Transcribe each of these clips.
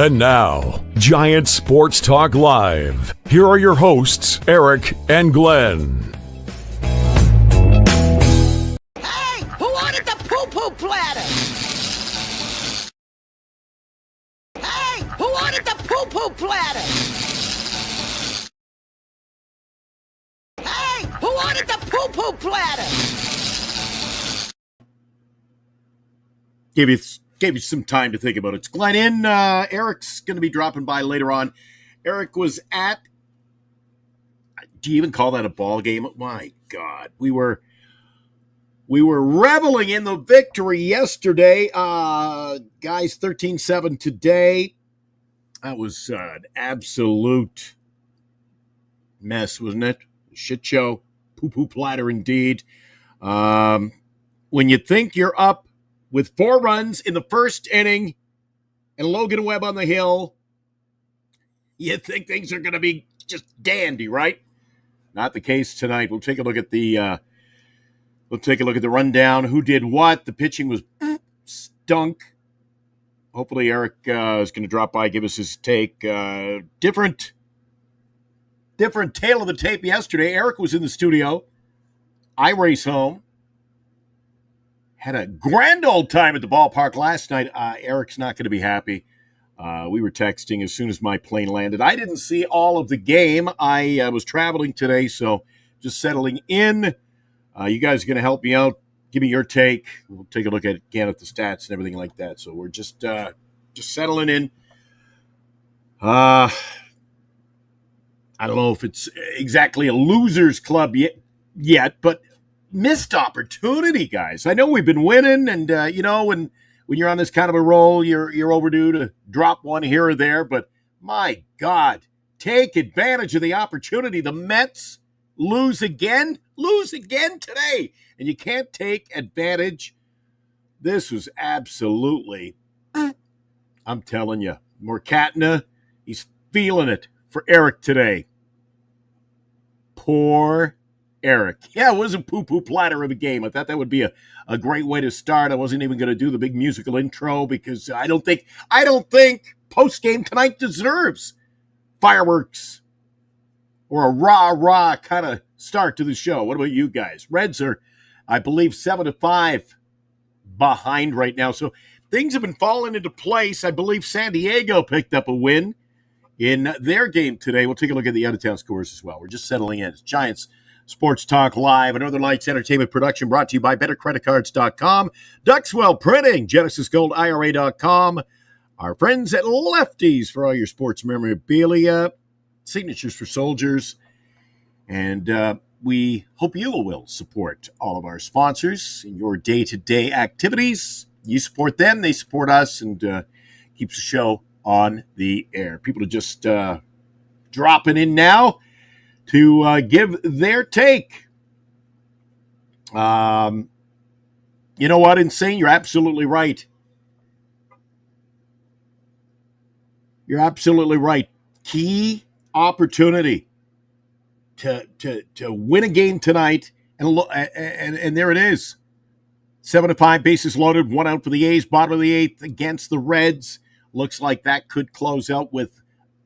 And now, Giant Sports Talk Live. Here are your hosts, Eric and Glenn. Hey, who wanted the poo-poo platter? Hey, who wanted the poo-poo platter? Hey, who wanted the poo-poo platter? Gave you some time to think about it. It's Glenn in. Eric's going to be dropping by later on. Eric was at, do you even call that a ball game? My God. We were reveling in the victory yesterday. Guys, 13-7 today. That was an absolute mess, wasn't it? Shit show. Poo-poo platter indeed. When you think you're up with 4 runs in the first inning and Logan Webb on the hill, you think things are going to be just dandy, right? Not the case tonight. We'll take a look at the rundown. Who did what? The pitching was stunk. Hopefully Eric is going to drop by, give us his take. Different tale of the tape yesterday. Eric was in the studio. I race home. Had a grand old time at the ballpark last night. Eric's not going to be happy. We were texting as soon as my plane landed. I didn't see all of the game. I was traveling today, so just settling in. You guys are going to help me out. Give me your take. We'll take a look at the stats and everything like that. So we're just settling in. I don't know if it's exactly a losers club yet, but missed opportunity, guys. I know we've been winning, and when you're on this kind of a roll, you're overdue to drop one here or there. But my God, take advantage of the opportunity. The Mets lose again today, and you can't take advantage. This was absolutely, I'm telling you, Morkatna, he's feeling it for Eric today. Poor Eric. Yeah, it was a poo-poo platter of a game. I thought that would be a great way to start. I wasn't even going to do the big musical intro because I don't think Postgame tonight deserves fireworks or a rah-rah kind of start to the show. What about you guys? Reds are, I believe, 7-5 behind right now. So things have been falling into place. I believe San Diego picked up a win in their game today. We'll take a look at the out-of-town scores as well. We're just settling in. It's Giants Sports Talk Live, another Lights Entertainment production brought to you by BetterCreditCards.com, Duxwell Printing, GenesisGoldIRA.com, our friends at Lefties for all your sports memorabilia, signatures for soldiers, and we hope you will support all of our sponsors in your day-to-day activities. You support them, they support us, and keeps the show on the air. People are just dropping in now to give their take. You know what, Insane? You're absolutely right. You're absolutely right. Key opportunity to win a game tonight, and there it is. 7-5, bases loaded, 1 out for the A's, bottom of the 8th against the Reds. Looks like that could close out with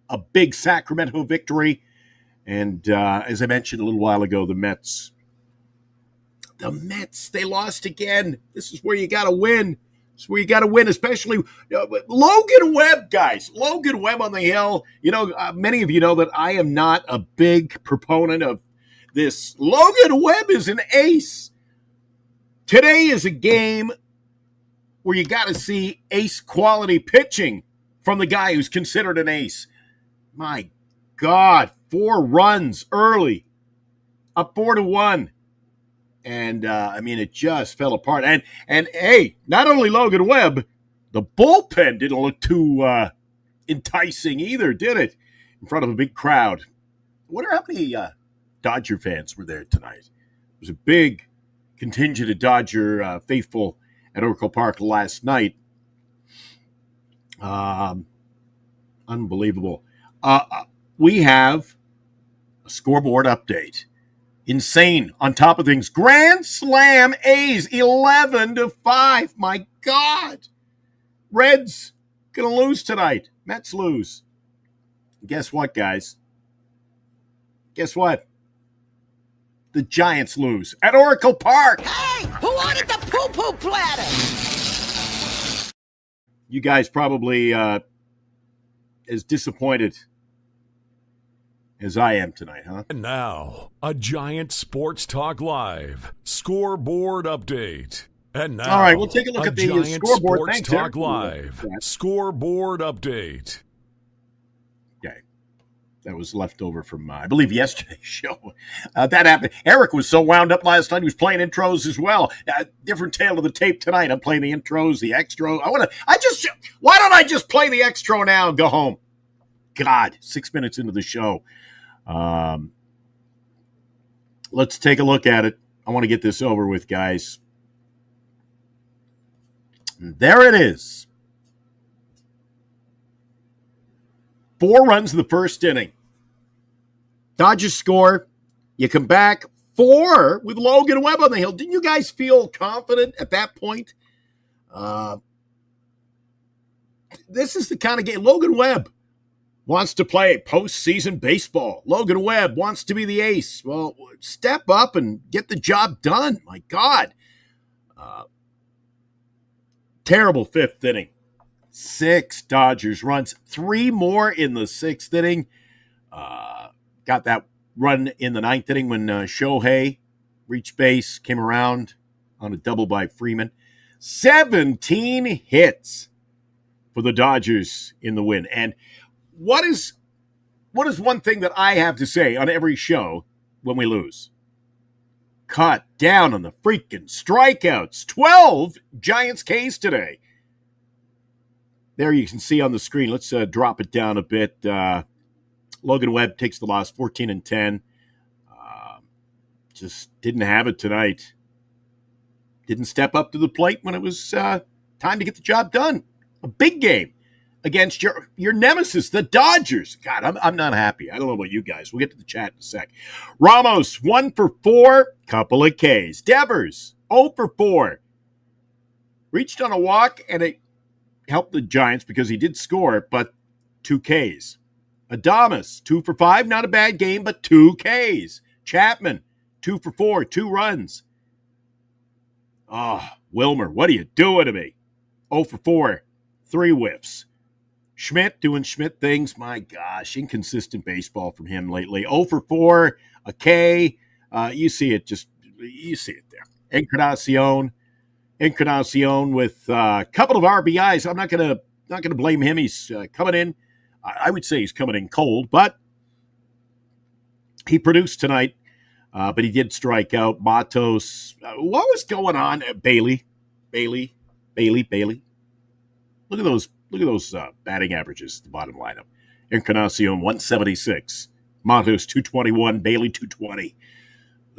a big Sacramento victory. And as I mentioned a little while ago, the Mets, they lost again. This is where you got to win. This is where you got to win, especially Logan Webb, guys. Logan Webb on the hill. Many of you know that I am not a big proponent of this. Logan Webb is an ace. Today is a game where you got to see ace quality pitching from the guy who's considered an ace. My God, 4 runs early, up 4-1. And, it just fell apart. And hey, not only Logan Webb, the bullpen didn't look too enticing either, did it? In front of a big crowd. I wonder how many Dodger fans were there tonight. It was a big contingent of Dodger faithful at Oracle Park last night. Unbelievable. We have a scoreboard update. Insane. On top of things, Grand Slam A's 11-5. My God. Reds Gonna lose tonight. Mets lose. Guess what, guys? Guess what? The Giants lose at Oracle Park. Hey, who ordered the poo-poo platter? You guys probably as disappointed as I am tonight, huh? And now, a Giant Sports Talk Live scoreboard update. And now, all right, we'll take a look at the Giant scoreboard. Sports Thanks, Talk Eric. Live scoreboard update. Okay. That was left over from, I believe, yesterday's show. That happened. Eric was so wound up last night. He was playing intros as well. Different tale of the tape tonight. I'm playing the intros, the extra. Why don't I just play the extra now and go home? God, 6 minutes into the show. Let's take a look at it. I want to get this over with, guys. And there it is. 4 runs in the first inning. Dodgers score. You come back 4 with Logan Webb on the hill. Didn't you guys feel confident at that point? This is the kind of game. Logan Webb wants to play postseason baseball. Logan Webb wants to be the ace. Well, step up and get the job done. My God. Terrible 5th inning. 6 Dodgers runs. 3 more in the 6th inning. Got that run in the 9th inning when Shohei reached base, came around on a double by Freeman. 17 hits for the Dodgers in the win. And what is one thing that I have to say on every show when we lose? Cut down on the freaking strikeouts. 12 Giants Ks today. There you can see on the screen. Let's drop it down a bit. Logan Webb takes the loss, 14-10. Just didn't have it tonight. Didn't step up to the plate when it was time to get the job done. A big game against your nemesis, the Dodgers. God, I'm not happy. I don't know about you guys. We'll get to the chat in a sec. Ramos, 1 for 4, couple of Ks. Devers, 0 for 4. Reached on a walk, and it helped the Giants because he did score, but 2 Ks. Adames, 2 for 5. Not a bad game, but 2 Ks. Chapman, 2 for 4, 2 runs. Wilmer, what are you doing to me? 0 for 4, 3 whiffs. Schmidt doing Schmidt things. My gosh, inconsistent baseball from him lately. 0 for 4, a K. You see it there. Encarnacion with a couple of RBIs. I'm not gonna blame him. He's coming in. I would say he's coming in cold, but he produced tonight. But he did strike out. Matos. What was going on? Bailey. Look at those batting averages at the bottom lineup. Encarnacion, 176. Matos, 221. Bailey, 220.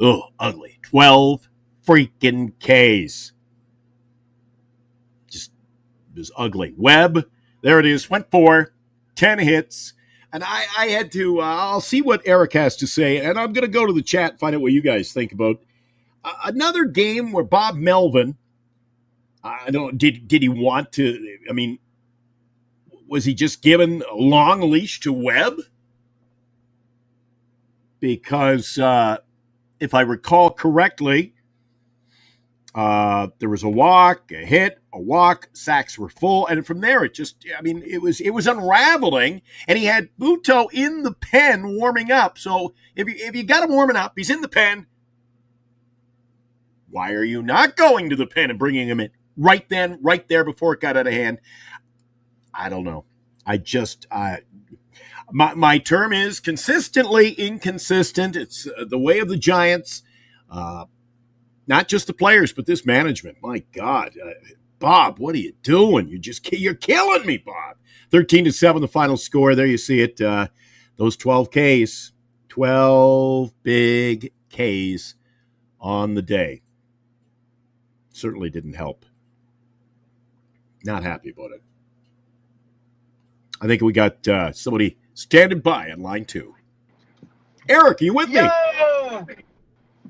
Oh, ugly. 12 freaking Ks. Just, it was ugly. Webb, there it is. Went 4, 10 hits. And I had to, I'll see what Eric has to say, and I'm going to go to the chat and find out what you guys think about another game where Bob Melvin, I don't, did he want to, I mean, was he just given a long leash to Webb? Because if I recall correctly, there was a walk, a hit, a walk, sacks were full, and from there it was unraveling, and he had Buto in the pen warming up. So if you got him warming up, he's in the pen. Why are you not going to the pen and bringing him in right then, right there before it got out of hand? I don't know. My term is consistently inconsistent. It's the way of the Giants. Not just the players, but this management. My God, Bob, what are you doing? You're killing me, Bob. 13-7, the final score. There you see it. Those 12 Ks, 12 big Ks on the day. Certainly didn't help. Not happy about it. I think we got somebody standing by on line 2. Eric, are you with me? Yo!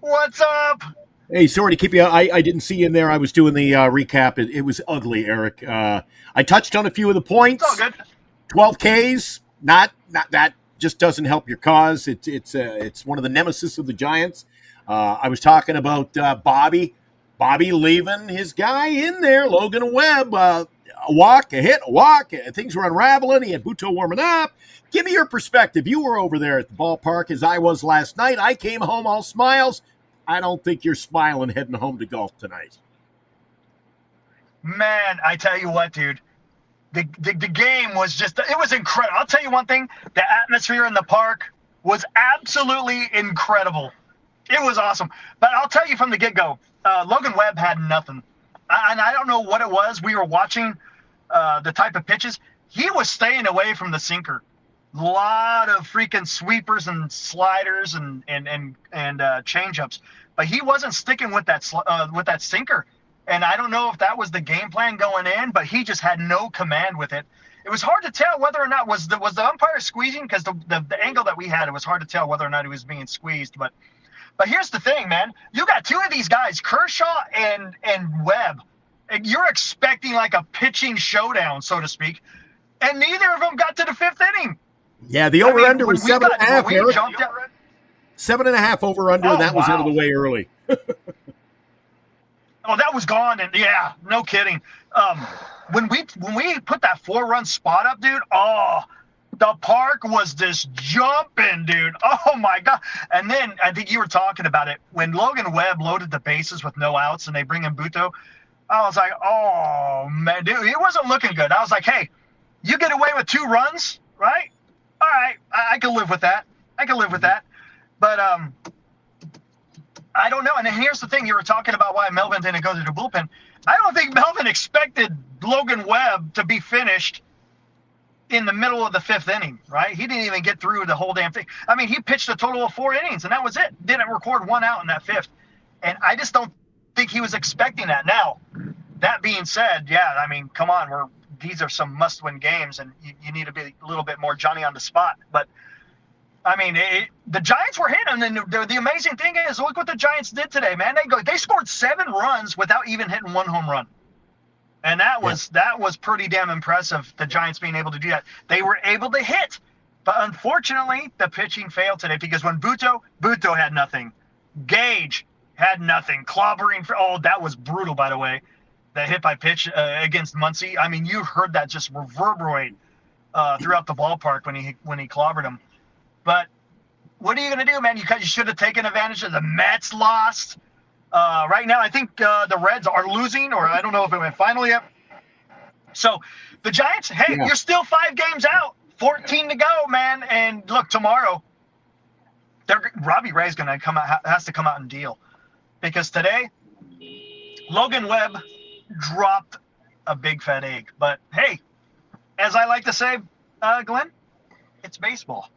What's up? Hey, sorry to keep you. I didn't see you in there. I was doing the recap. It was ugly, Eric. I touched on a few of the It's all points. good. 12 Ks, not that just doesn't help your cause. It's one of the nemesis of the Giants. I was talking about Bobby leaving his guy in there, Logan Webb. A walk, a hit, a walk. Things were unraveling. He had Buto warming up. Give me your perspective. You were over there at the ballpark as I was last night. I came home all smiles. I don't think you're smiling heading home to golf tonight. Man, I tell you what, dude. The game was just, it was incredible. I'll tell you one thing, the atmosphere in the park was absolutely incredible. It was awesome. But I'll tell you from the get-go, Logan Webb had nothing. And I don't know what it was. We were watching the type of pitches. He was staying away from the sinker. A lot of freaking sweepers and sliders and change-ups. But he wasn't sticking with that sinker. And I don't know if that was the game plan going in, but he just had no command with it. It was hard to tell whether or not was the umpire squeezing, because the angle that we had, it was hard to tell whether or not he was being squeezed. But here's the thing, man. You got two of these guys, Kershaw and Webb, and you're expecting like a pitching showdown, so to speak, and neither of them got to the fifth inning. Yeah, the over-under was 7.5, Eric. 7.5 over-under, and that was out of the way early. Oh, that was gone, and yeah, no kidding. When we put that 4-run spot up, dude, the park was just jumping, dude. Oh my God. And then I think you were talking about it when Logan Webb loaded the bases with no outs and they bring in Buto. I was like, oh man, dude, it wasn't looking good. I was like, hey, you get away with 2 runs, right? All right, I can live with that. But I don't know. And then here's the thing. You were talking about why Melvin didn't go to the bullpen. I don't think Melvin expected Logan Webb to be finished in the middle of the 5th inning, right? He didn't even get through the whole damn thing. I mean, he pitched a total of 4 innings, and that was it. Didn't record 1 out in that 5th. And I just don't think he was expecting that. Now, that being said, yeah, I mean, come on. These are some must-win games, and you need to be a little bit more Johnny on the spot. But I mean, the Giants were hitting, and the amazing thing is, look what the Giants did today, man. They scored 7 runs without even hitting 1 home run, and that was pretty damn impressive. The Giants being able to do that, they were able to hit, but unfortunately, the pitching failed today because when Buto had nothing, Gage had nothing, clobbering. That was brutal, by the way. That hit by pitch against Muncy. I mean, you heard that just reverberate throughout the ballpark when he clobbered him. But what are you going to do, man? You should have taken advantage of the Mets lost. Right now, I think the Reds are losing, or I don't know if it went final yet. So the Giants, hey, You're still 5 games out, 14 to go, man. And look, tomorrow, Robbie Ray's going to has to come out and deal, because today Logan Webb dropped a big fat egg. But hey, as I like to say, Glenn, it's baseball.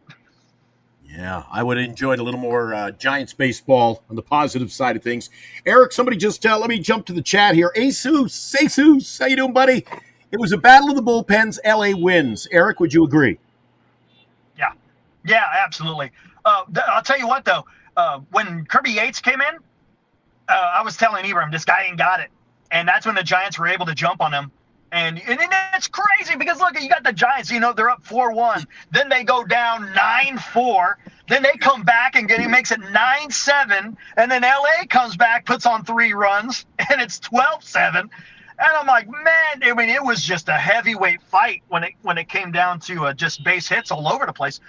Yeah, I would have enjoyed a little more Giants baseball on the positive side of things. Eric, somebody just let me jump to the chat here. Jesus, how you doing, buddy? It was a battle of the bullpens. LA wins. Eric, would you agree? Yeah, absolutely. I'll tell you what, though. When Kirby Yates came in, I was telling Ibram, this guy ain't got it. And that's when the Giants were able to jump on him. And it's crazy because, look, you got the Giants, they're up 4-1. Then they go down 9-4. Then they come back and he makes it 9-7. And then LA comes back, puts on 3 runs, and it's 12-7. And I'm like, man, I mean, it was just a heavyweight fight when it came down to just base hits all over the place.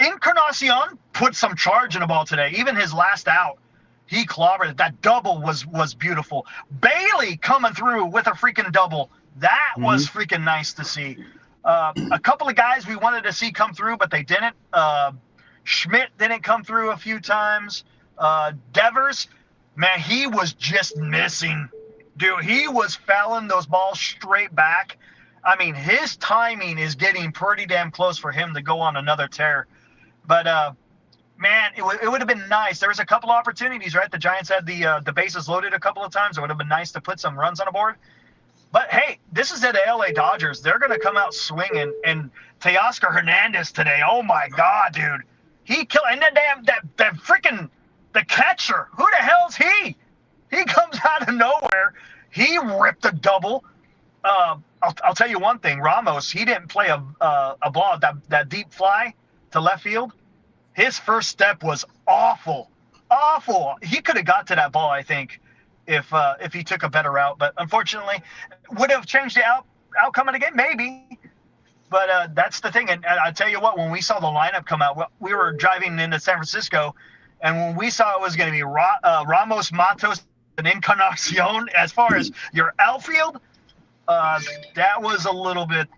Encarnacion put some charge in the ball today. Even his last out, he clobbered it. That double was beautiful. Bailey coming through with a freaking double. That was freaking nice to see. A couple of guys we wanted to see come through, but they didn't. Schmidt didn't come through a few times. Devers, man, he was just missing. Dude, he was fouling those balls straight back. I mean, his timing is getting pretty damn close for him to go on another tear. But, man, it would have been nice. There was a couple opportunities, right? The Giants had the bases loaded a couple of times. It would have been nice to put some runs on the board. But, hey, this is the LA Dodgers. They're going to come out swinging. And Teoscar Hernandez today, oh, my God, dude. He killed – and that freaking – the catcher, who the hell's he? He comes out of nowhere. He ripped a double. I'll tell you one thing. Ramos, he didn't play a ball, that deep fly to left field. His first step was awful. Awful. He could have got to that ball, I think, if he took a better route. But unfortunately, would have changed the outcome of the game? Maybe. But that's the thing. And I tell you what, when we saw the lineup come out, we were driving into San Francisco, and when we saw it was going to be Ramos, Matos, and Encarnacion as far as your outfield, that was a little bit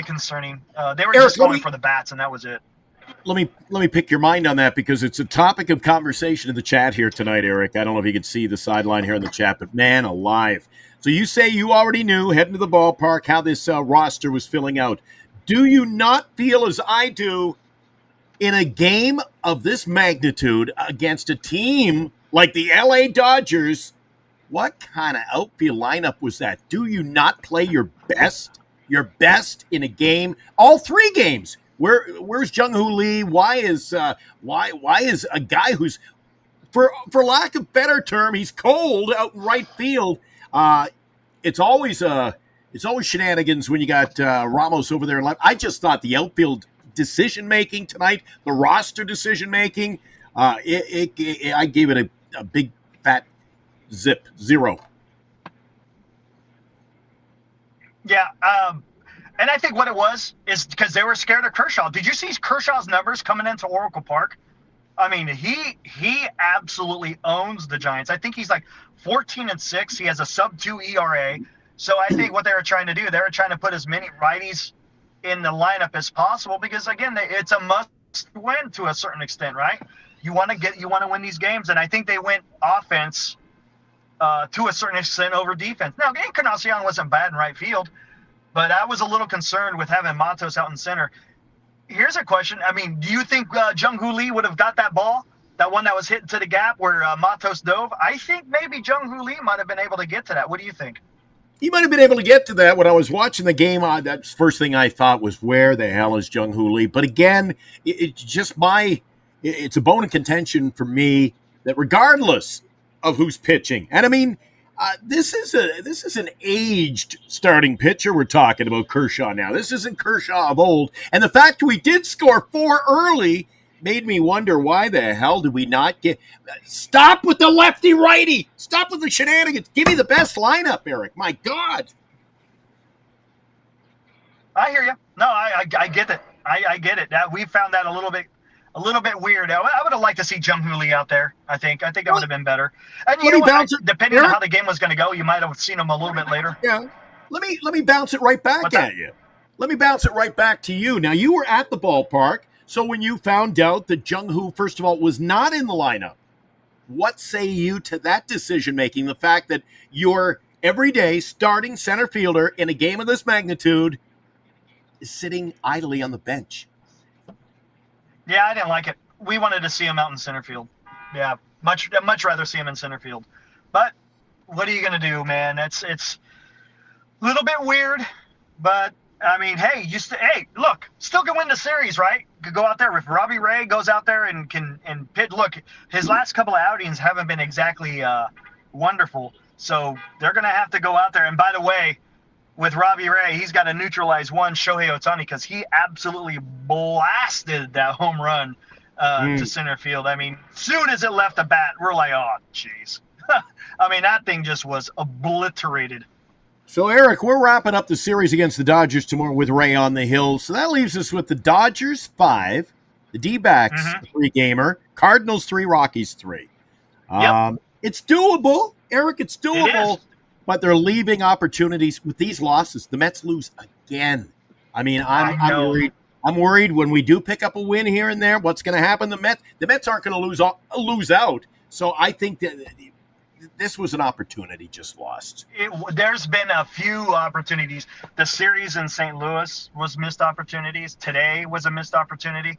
concerning. They were just going for the bats, and that was it. Let me pick your mind on that because it's a topic of conversation in the chat here tonight, Eric. I don't know if you can see the sideline here in the chat, but man alive. So you say you already knew heading to the ballpark how this roster was filling out. Do you not feel as I do in a game of this magnitude against a team like the LA Dodgers? What kind of outfield lineup was that? Do you not play your best in a game? All three games. Where's Jung-Hoo Lee? Why is a guy who's, for lack of better term, he's cold out in right field? It's always shenanigans when you got Ramos over there in left. I just thought the outfield decision making tonight, the roster decision making, I gave it a big fat zip 0. Yeah. And I think what it was is because they were scared of Kershaw. Did you see Kershaw's numbers coming into Oracle Park? I mean, he absolutely owns the Giants. I think he's like 14-6. He has a sub-2 ERA. So I think what they were trying to do, they were trying to put as many righties in the lineup as possible because, again, it's a must-win to a certain extent, right? You want to win these games, and I think they went offense to a certain extent over defense. Now, Encarnacion wasn't bad in right field, but I was a little concerned with having Matos out in center. Here's a question. I mean, do you think Jung-Hoo Lee would have got that ball, that one that was hit to the gap where Matos dove? I think maybe Jung-Hoo Lee might have been able to get to that. What do you think? He might have been able to get to that. When I was watching the game, that first thing I thought was, where the hell is Jung-Hoo Lee? But again, it's a bone of contention for me that regardless of who's pitching, and I mean, this is an aged starting pitcher we're talking about, Kershaw now. This isn't Kershaw of old. And the fact we did score 4 early made me wonder, why the hell did we not get – stop with the lefty-righty. Stop with the shenanigans. Give me the best lineup, Eric. My God. I hear you. No, I get it. I get it. We found that a little bit weird. I would have liked to see Jung-Hoo Lee out there. I think that would have been better. And you know what? Depending on how the game was going to go, you might have seen him a little bit later. Yeah. Let me bounce it right back at you. Let me bounce it right back to you. Now, you were at the ballpark, so when you found out that Jung-Hoo, first of all, was not in the lineup, what say you to that decision-making, the fact that your everyday starting center fielder in a game of this magnitude is sitting idly on the bench? Yeah, I didn't like it. We wanted to see him out in center field. Yeah, much rather see him in center field. But what are you going to do, man? It's a little bit weird, but I mean, hey, look, still can win the series, right? Could go out there if Robbie Ray goes out there and pitch. Look, his last couple of outings haven't been exactly wonderful, so they're going to have to go out there. And by the way, with Robbie Ray, he's got to neutralize one Shohei Ohtani because he absolutely blasted that home run to center field. I mean, soon as it left the bat, we're like, oh, jeez. I mean, that thing just was obliterated. So, Eric, we're wrapping up the series against the Dodgers tomorrow with Ray on the hill. So that leaves us with the Dodgers 5, the D-backs 3-gamer, Cardinals 3, Rockies 3. Yep. It's doable, Eric. It's doable. It is. But they're leaving opportunities with these losses. The Mets lose again. I mean, I'm worried. I'm worried when we do pick up a win here and there. What's going to happen? The Mets aren't going to lose out. So I think that this was an opportunity just lost. There's been a few opportunities. The series in St. Louis was missed opportunities. Today was a missed opportunity.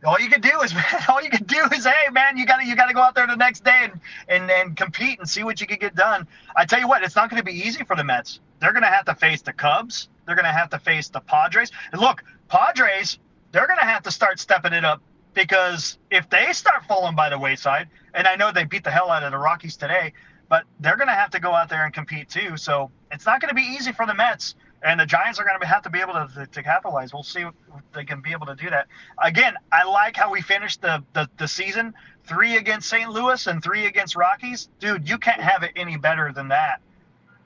All you can do is, hey, man, you got to go out there the next day and compete and see what you can get done. I tell you what, it's not going to be easy for the Mets. They're going to have to face the Cubs. They're going to have to face the Padres. And look, Padres, they're going to have to start stepping it up because if they start falling by the wayside, and I know they beat the hell out of the Rockies today, but they're going to have to go out there and compete too. So it's not going to be easy for the Mets, and the Giants are going to have to be able to capitalize. We'll see if they can be able to do that. Again, I like how we finished the season, 3 against St. Louis and 3 against Rockies. Dude, you can't have it any better than that.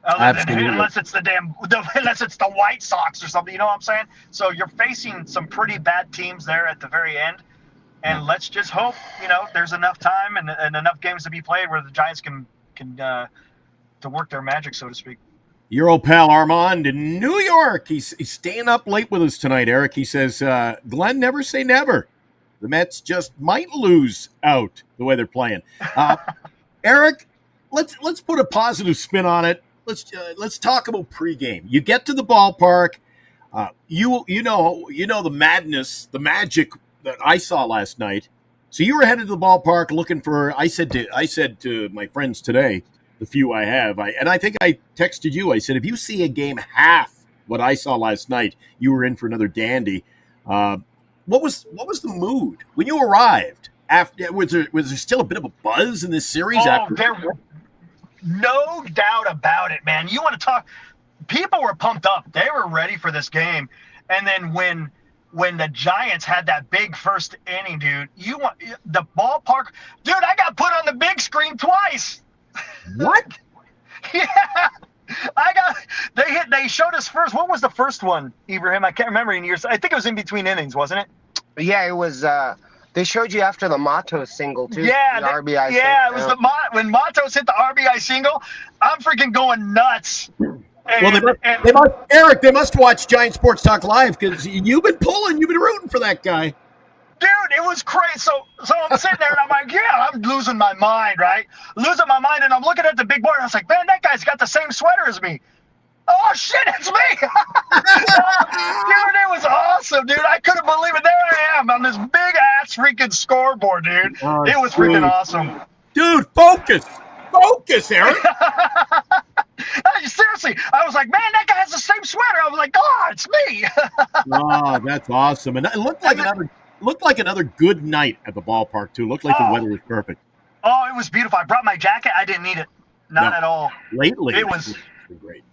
Unless it's unless it's the White Sox or something, you know what I'm saying? So you're facing some pretty bad teams there at the very end, and let's just hope there's enough time and enough games to be played where the Giants can to work their magic, so to speak. Your old pal Armand in New York. He's staying up late with us tonight, Eric. He says, Glenn, never say never. The Mets just might lose out the way they're playing. Eric, let's put a positive spin on it. Let's talk about pregame. You get to the ballpark. You know the madness, the magic that I saw last night. So you were headed to the ballpark looking for. I said to my friends today, the few I have, and I think I texted you. I said, if you see a game half what I saw last night, you were in for another dandy. What was the mood when you arrived? After was there still a bit of a buzz in this series? No doubt about it, man. You want to talk? People were pumped up. They were ready for this game. And then when the Giants had that big first inning, dude, the ballpark. Dude, I got put on the big screen twice. What? Yeah. They showed us first. What was the first one, Ibrahim? I can't remember in years. I think it was in between innings, wasn't it? Yeah, it was. They showed you after the Matos single too. Yeah, the RBI. Yeah, it was when Matos hit the RBI single. I'm freaking going nuts. Eric, they must watch Giant Sports Talk Live because you've been rooting for that guy. Dude, it was crazy. So I'm sitting there and I'm like, yeah, I'm losing my mind, right? Losing my mind, and I'm looking at the big board and I was like, man, that guy's got the same sweater as me. Oh shit, it's me! Dude, it was awesome, dude. I couldn't believe it. There I am on this big ass freaking scoreboard, dude. It was freaking awesome. Dude, focus, Eric. Seriously, I was like, man, that guy has the same sweater. I was like, oh, it's me. Oh, that's awesome. And it looked like another good night at the ballpark too. Looked like the weather was perfect. Oh, it was beautiful. I brought my jacket. I didn't need it. Not at all. Lately, it was great.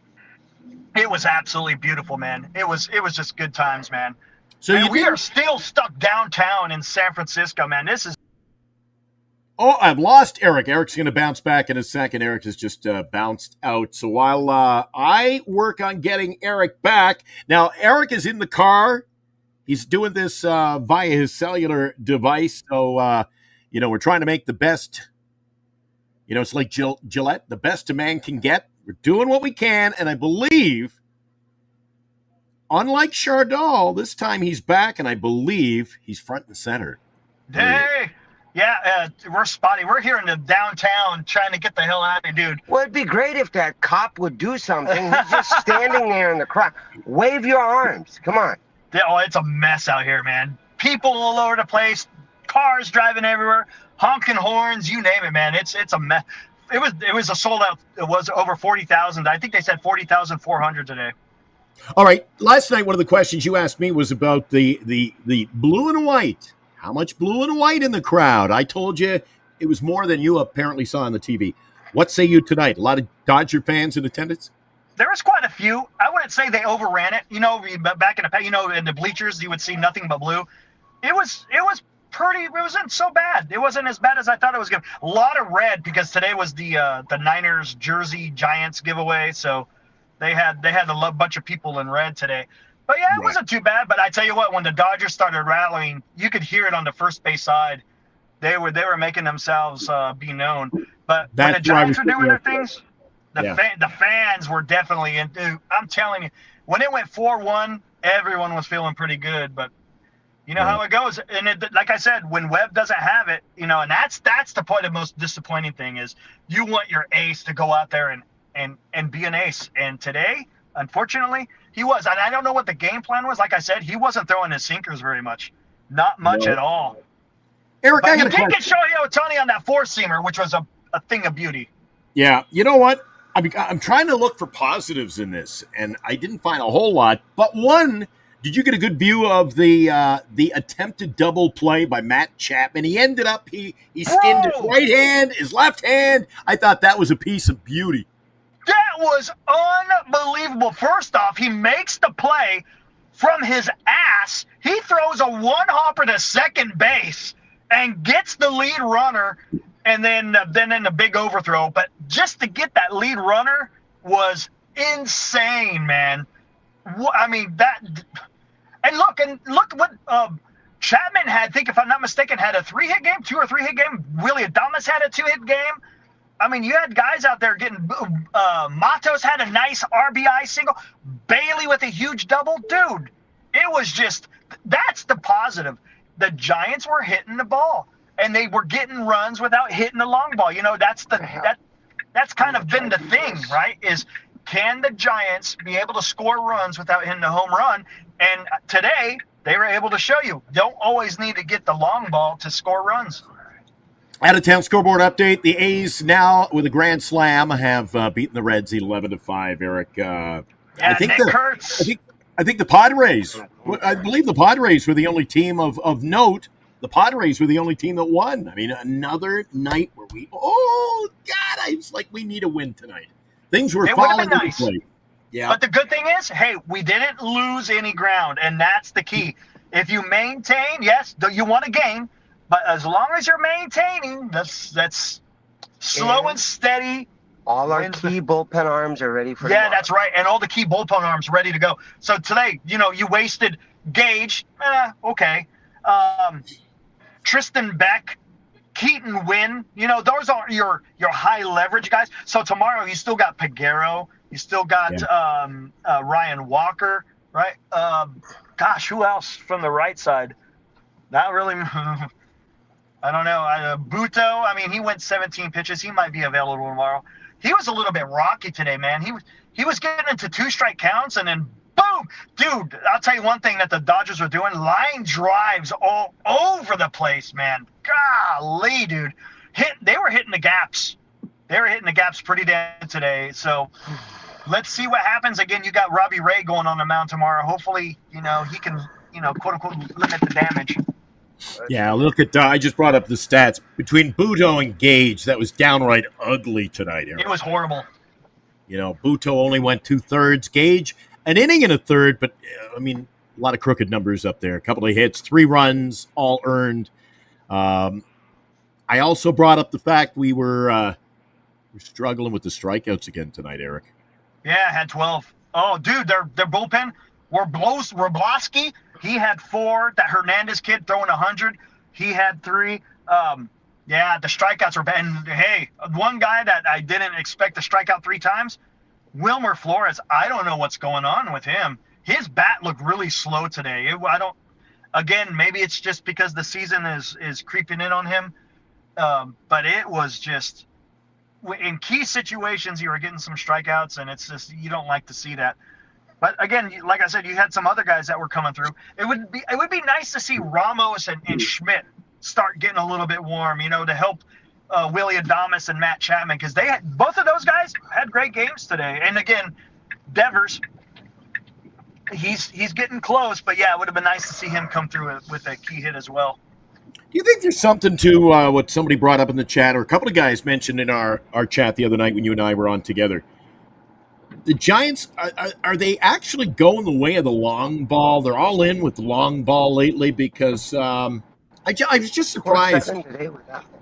It was absolutely beautiful, man. It was just good times, man. So we are still stuck downtown in San Francisco, man. This is. Oh, I've lost Eric. Eric's going to bounce back in a second. Eric has just bounced out. So while I work on getting Eric back, now Eric is in the car. He's doing this via his cellular device. So, we're trying to make the best. It's like Gillette, the best a man can get. We're doing what we can. And I believe, unlike Chardal, this time he's back. And I believe he's front and center. Hey. Yeah, we're spotty. We're here in the downtown trying to get the hell out of here, dude. Well, it'd be great if that cop would do something. He's just standing there in the crowd. Wave your arms. Come on. Oh, it's a mess out here, man. People all over the place, cars driving everywhere, honking horns, you name it, man. It's a mess. It was a sold out. It was over 40,000. I think they said 40,400 today. All right. Last night, one of the questions you asked me was about the blue and white. How much blue and white in the crowd? I told you it was more than you apparently saw on the TV. What say you tonight? A lot of Dodger fans in attendance? There was quite a few. I wouldn't say they overran it. Back in in the bleachers, you would see nothing but blue. It wasn't so bad. It wasn't as bad as I thought it was going to be. A lot of red because today was the Niners jersey Giants giveaway. So they had a bunch of people in red today. But yeah, it wasn't too bad. But I tell you what, when the Dodgers started rattling, you could hear it on the first base side. They were making themselves be known. But when the Giants were doing their things, the fans were definitely in. Dude, I'm telling you, when it went 4-1, everyone was feeling pretty good. But you know how it goes. And like I said, when Webb doesn't have it, and that's the point. The most disappointing thing is you want your ace to go out there and be an ace. And today, unfortunately, he was. And I don't know what the game plan was. Like I said, he wasn't throwing his sinkers very much. Not much at all. Eric, but he did get Shohei Ohtani on that four-seamer, which was a thing of beauty. Yeah. You know what? I'm trying to look for positives in this, and I didn't find a whole lot. But one Did you get a good view of the attempted double play by Matt Chapman? He ended up he skinned his right hand, his left hand. I thought that was a piece of beauty. That was unbelievable. First off, he makes the play from his ass. He throws a one-hopper to second base and gets the lead runner, and then in the big overthrow. But just to get that lead runner was insane, man. I mean, that – and look what Chapman had, I think if I'm not mistaken, had a 3-hit game, 2 or 3-hit game. Willie Adames had a 2-hit game. I mean, you had guys out there getting Matos had a nice RBI single. Bailey with a huge double. Dude, it was just – that's the positive. The Giants were hitting the ball, and they were getting runs without hitting the long ball. You know, that's kind of been the thing, right, is can the Giants be able to score runs without hitting a home run? And today they were able to show you don't always need to get the long ball to score runs. Out-of-town scoreboard update. The A's now with a grand slam have beaten the Reds 11-5. Eric, I think Nick Kurtz. I think the Padres. I believe the Padres were the only team of note. The Padres were the only team that won. I mean, another night where I was like, we need a win tonight. Things were falling into place. Yeah. But the good thing is, hey, we didn't lose any ground, and that's the key. If you maintain, yes, you want a game, but as long as you're maintaining, that's slow and steady. All our key bullpen arms are ready for tomorrow. That's right, and all the key bullpen arms ready to go. So today, you wasted Gage, okay. Tristan Beck, Keaton Wynn, those aren't your high leverage guys. So tomorrow you still got Peguero, you still got Ryan Walker, right? Who else from the right side? Not really. I don't know. Buto, I mean, he went 17 pitches. He might be available tomorrow. He was a little bit rocky today, man. He was getting into 2-strike counts, and then boom, dude. I'll tell you one thing that the Dodgers are doing: line drives all over the place, man. Golly, dude. They were hitting the gaps. They were hitting the gaps pretty damn today. So let's see what happens. Again, you got Robbie Ray going on the mound tomorrow. Hopefully, he can, quote unquote, limit the damage. Yeah, look at I just brought up the stats between Buto and Gage. That was downright ugly tonight, Eric. It was horrible. Buto only went 2/3. Gage an inning and a third, but I mean, a lot of crooked numbers up there. A couple of hits, 3 runs, all earned. I also brought up the fact we're struggling with the strikeouts again tonight, Eric. Yeah, had 12. Oh, dude, their bullpen. Wroblewski, he had 4. That Hernandez kid throwing 100, he had 3. The strikeouts were bad. And hey, one guy that I didn't expect to strike out 3 times, Wilmer Flores. I don't know what's going on with him. His bat looked really slow today. Again, maybe it's just because the season is creeping in on him. But it was just in key situations, you were getting some strikeouts, and it's just you don't like to see that. But again, like I said, you had some other guys that were coming through. It would be nice to see Ramos and Schmidt start getting a little bit warm, to help Willie Adames and Matt Chapman, because both of those guys had great games today. And again, Devers, he's getting close, but yeah, it would have been nice to see him come through with a key hit as well. Do you think there's something to what somebody brought up in the chat, or a couple of guys mentioned in our chat the other night when you and I were on together? The Giants, are they actually going the way of the long ball? They're all in with the long ball lately because I was just surprised.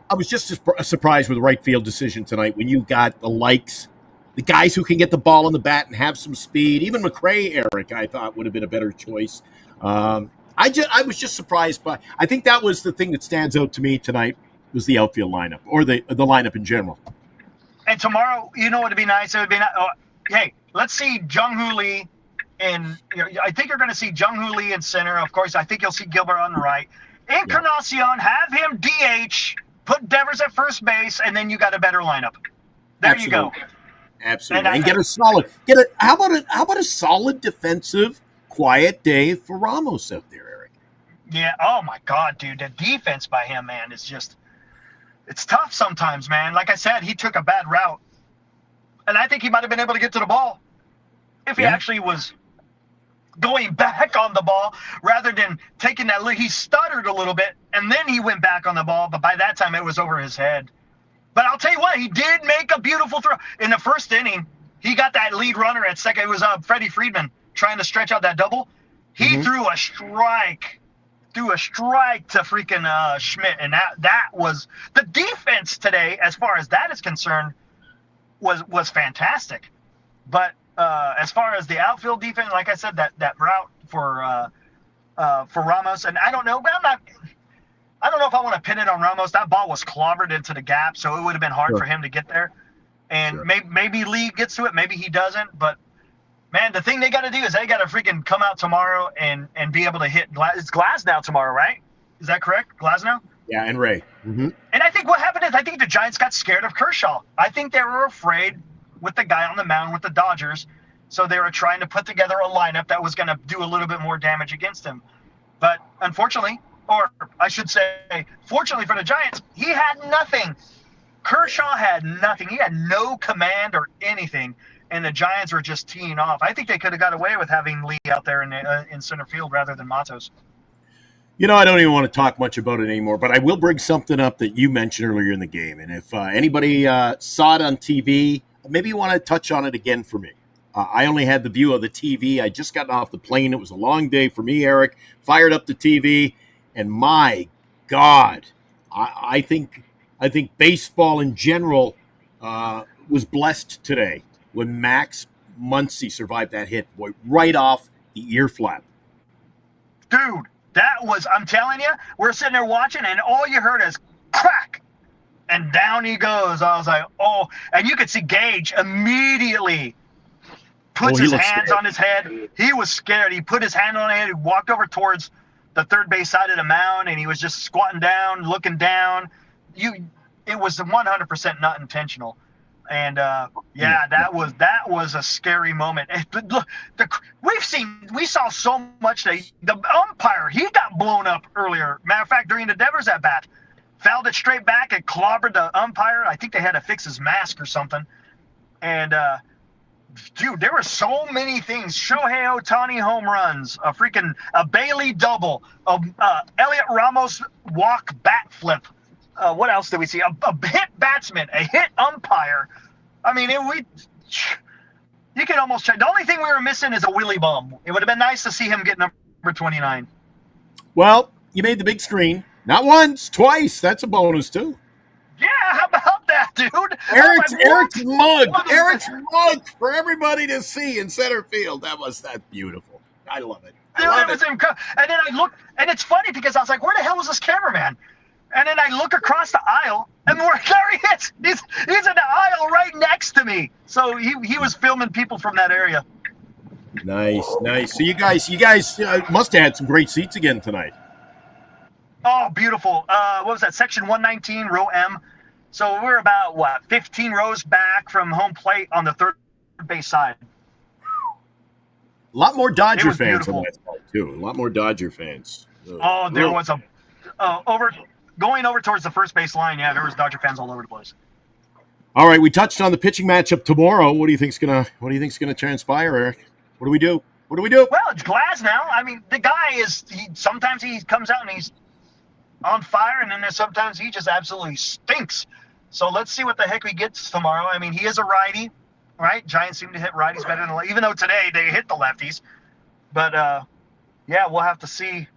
I was just surprised with the right field decision tonight when you got the guys who can get the ball in the bat and have some speed. Even McRae, Eric, I thought would have been a better choice. I was just surprised by. I think that was the thing that stands out to me tonight was the outfield lineup or the lineup in general. And tomorrow, what would be nice? It would be hey, let's see Jung-Hoo Lee I think you're going to see Jung-Hoo Lee in center. Of course, I think you'll see Gilbert on the right. Encarnacion, have him DH, put Devers at first base, and then you got a better lineup. There Absolutely. You go. Absolutely. And get a solid. How about a solid defensive, quiet day for Ramos out there, Eric? Yeah. Oh my God, dude, the defense by him, man, is just. It's tough sometimes, man. Like I said, he took a bad route. And I think he might have been able to get to the ball if he actually was going back on the ball rather than taking that lead. He stuttered a little bit, and then he went back on the ball, but by that time it was over his head. But I'll tell you what, he did make a beautiful throw. In the first inning, he got that lead runner at second. It was Freddie Freeman trying to stretch out that double. He threw a strike to freaking Schmidt, and that was the defense today, as far as that is concerned, was fantastic. But as far as the outfield defense, like I said, that route for Ramos, and I don't know, but I don't know if I want to pin it on Ramos. That ball was clobbered into the gap, so it would have been hard for him to get there. And maybe Lee gets to it, maybe he doesn't. But man, the thing they got to do is they got to freaking come out tomorrow and be able to hit. It's Glasnow tomorrow, right? Is that correct? Glasnow? Yeah, and Ray. Mm-hmm. And I think what happened is I think the Giants got scared of Kershaw. I think they were afraid with the guy on the mound with the Dodgers, so they were trying to put together a lineup that was going to do a little bit more damage against him. But unfortunately, or I should say, fortunately for the Giants, he had nothing. Kershaw had nothing. He had no command or anything, and the Giants were just teeing off. I think they could have got away with having Lee out there in center field rather than Matos. You know, I don't even want to talk much about it anymore, but I will bring something up that you mentioned earlier in the game. And if anybody saw it on TV, maybe you want to touch on it again for me. I only had the view of the TV. I just got off the plane. It was a long day for me, Eric. Fired up the TV, and my God, I think baseball in general was blessed today when Max Muncy survived that hit, boy, right off the ear flap. Dude, that was, I'm telling you, we're sitting there watching, and all you heard is crack, and down he goes. I was like, oh, and you could see Gage immediately puts his hands on his head. He was scared. He put his hand on his head. He walked over towards the third base side of the mound, and he was just squatting down, looking down. It was 100% not intentional. And that was a scary moment. Look, we saw so much that the umpire, he got blown up earlier. Matter of fact, during the Devers at bat, fouled it straight back and clobbered the umpire. I think they had to fix his mask or something. And dude, there were so many things. Shohei Ohtani home runs, a Bailey double, Elliot Ramos walk bat flip. What else did we see? A hit batsman, a hit umpire. I mean, you can almost check. The only thing we were missing is a Willie bomb. It would have been nice to see him get number 29. Well, you made the big screen. Not once, twice. That's a bonus, too. Yeah, how about that, dude? Eric's mug for everybody to see in center field. That's beautiful. I love it. It was incredible. And then I looked, and it's funny because I was like, where the hell was this cameraman? And then I look across the aisle, and there he is. He's in the aisle right next to me. So he was filming people from that area. Nice. So you guys must have had some great seats again tonight. Oh, beautiful. What was that? Section 119, row M. So we're about, 15 rows back from home plate on the third base side. A lot more Dodger fans beautiful. on that side, too. A lot more Dodger fans. There was going over towards the first base line. Yeah, there was Dodger fans all over the place. All right, we touched on the pitching matchup tomorrow. What do you think's gonna transpire, Eric? What do we do? Well, it's Glasnow. I mean, the guy sometimes he comes out and he's on fire, and then sometimes he just absolutely stinks. So let's see what the heck he gets tomorrow. I mean, he is a righty, right? Giants seem to hit righties better than even though today they hit the lefties. But we'll have to see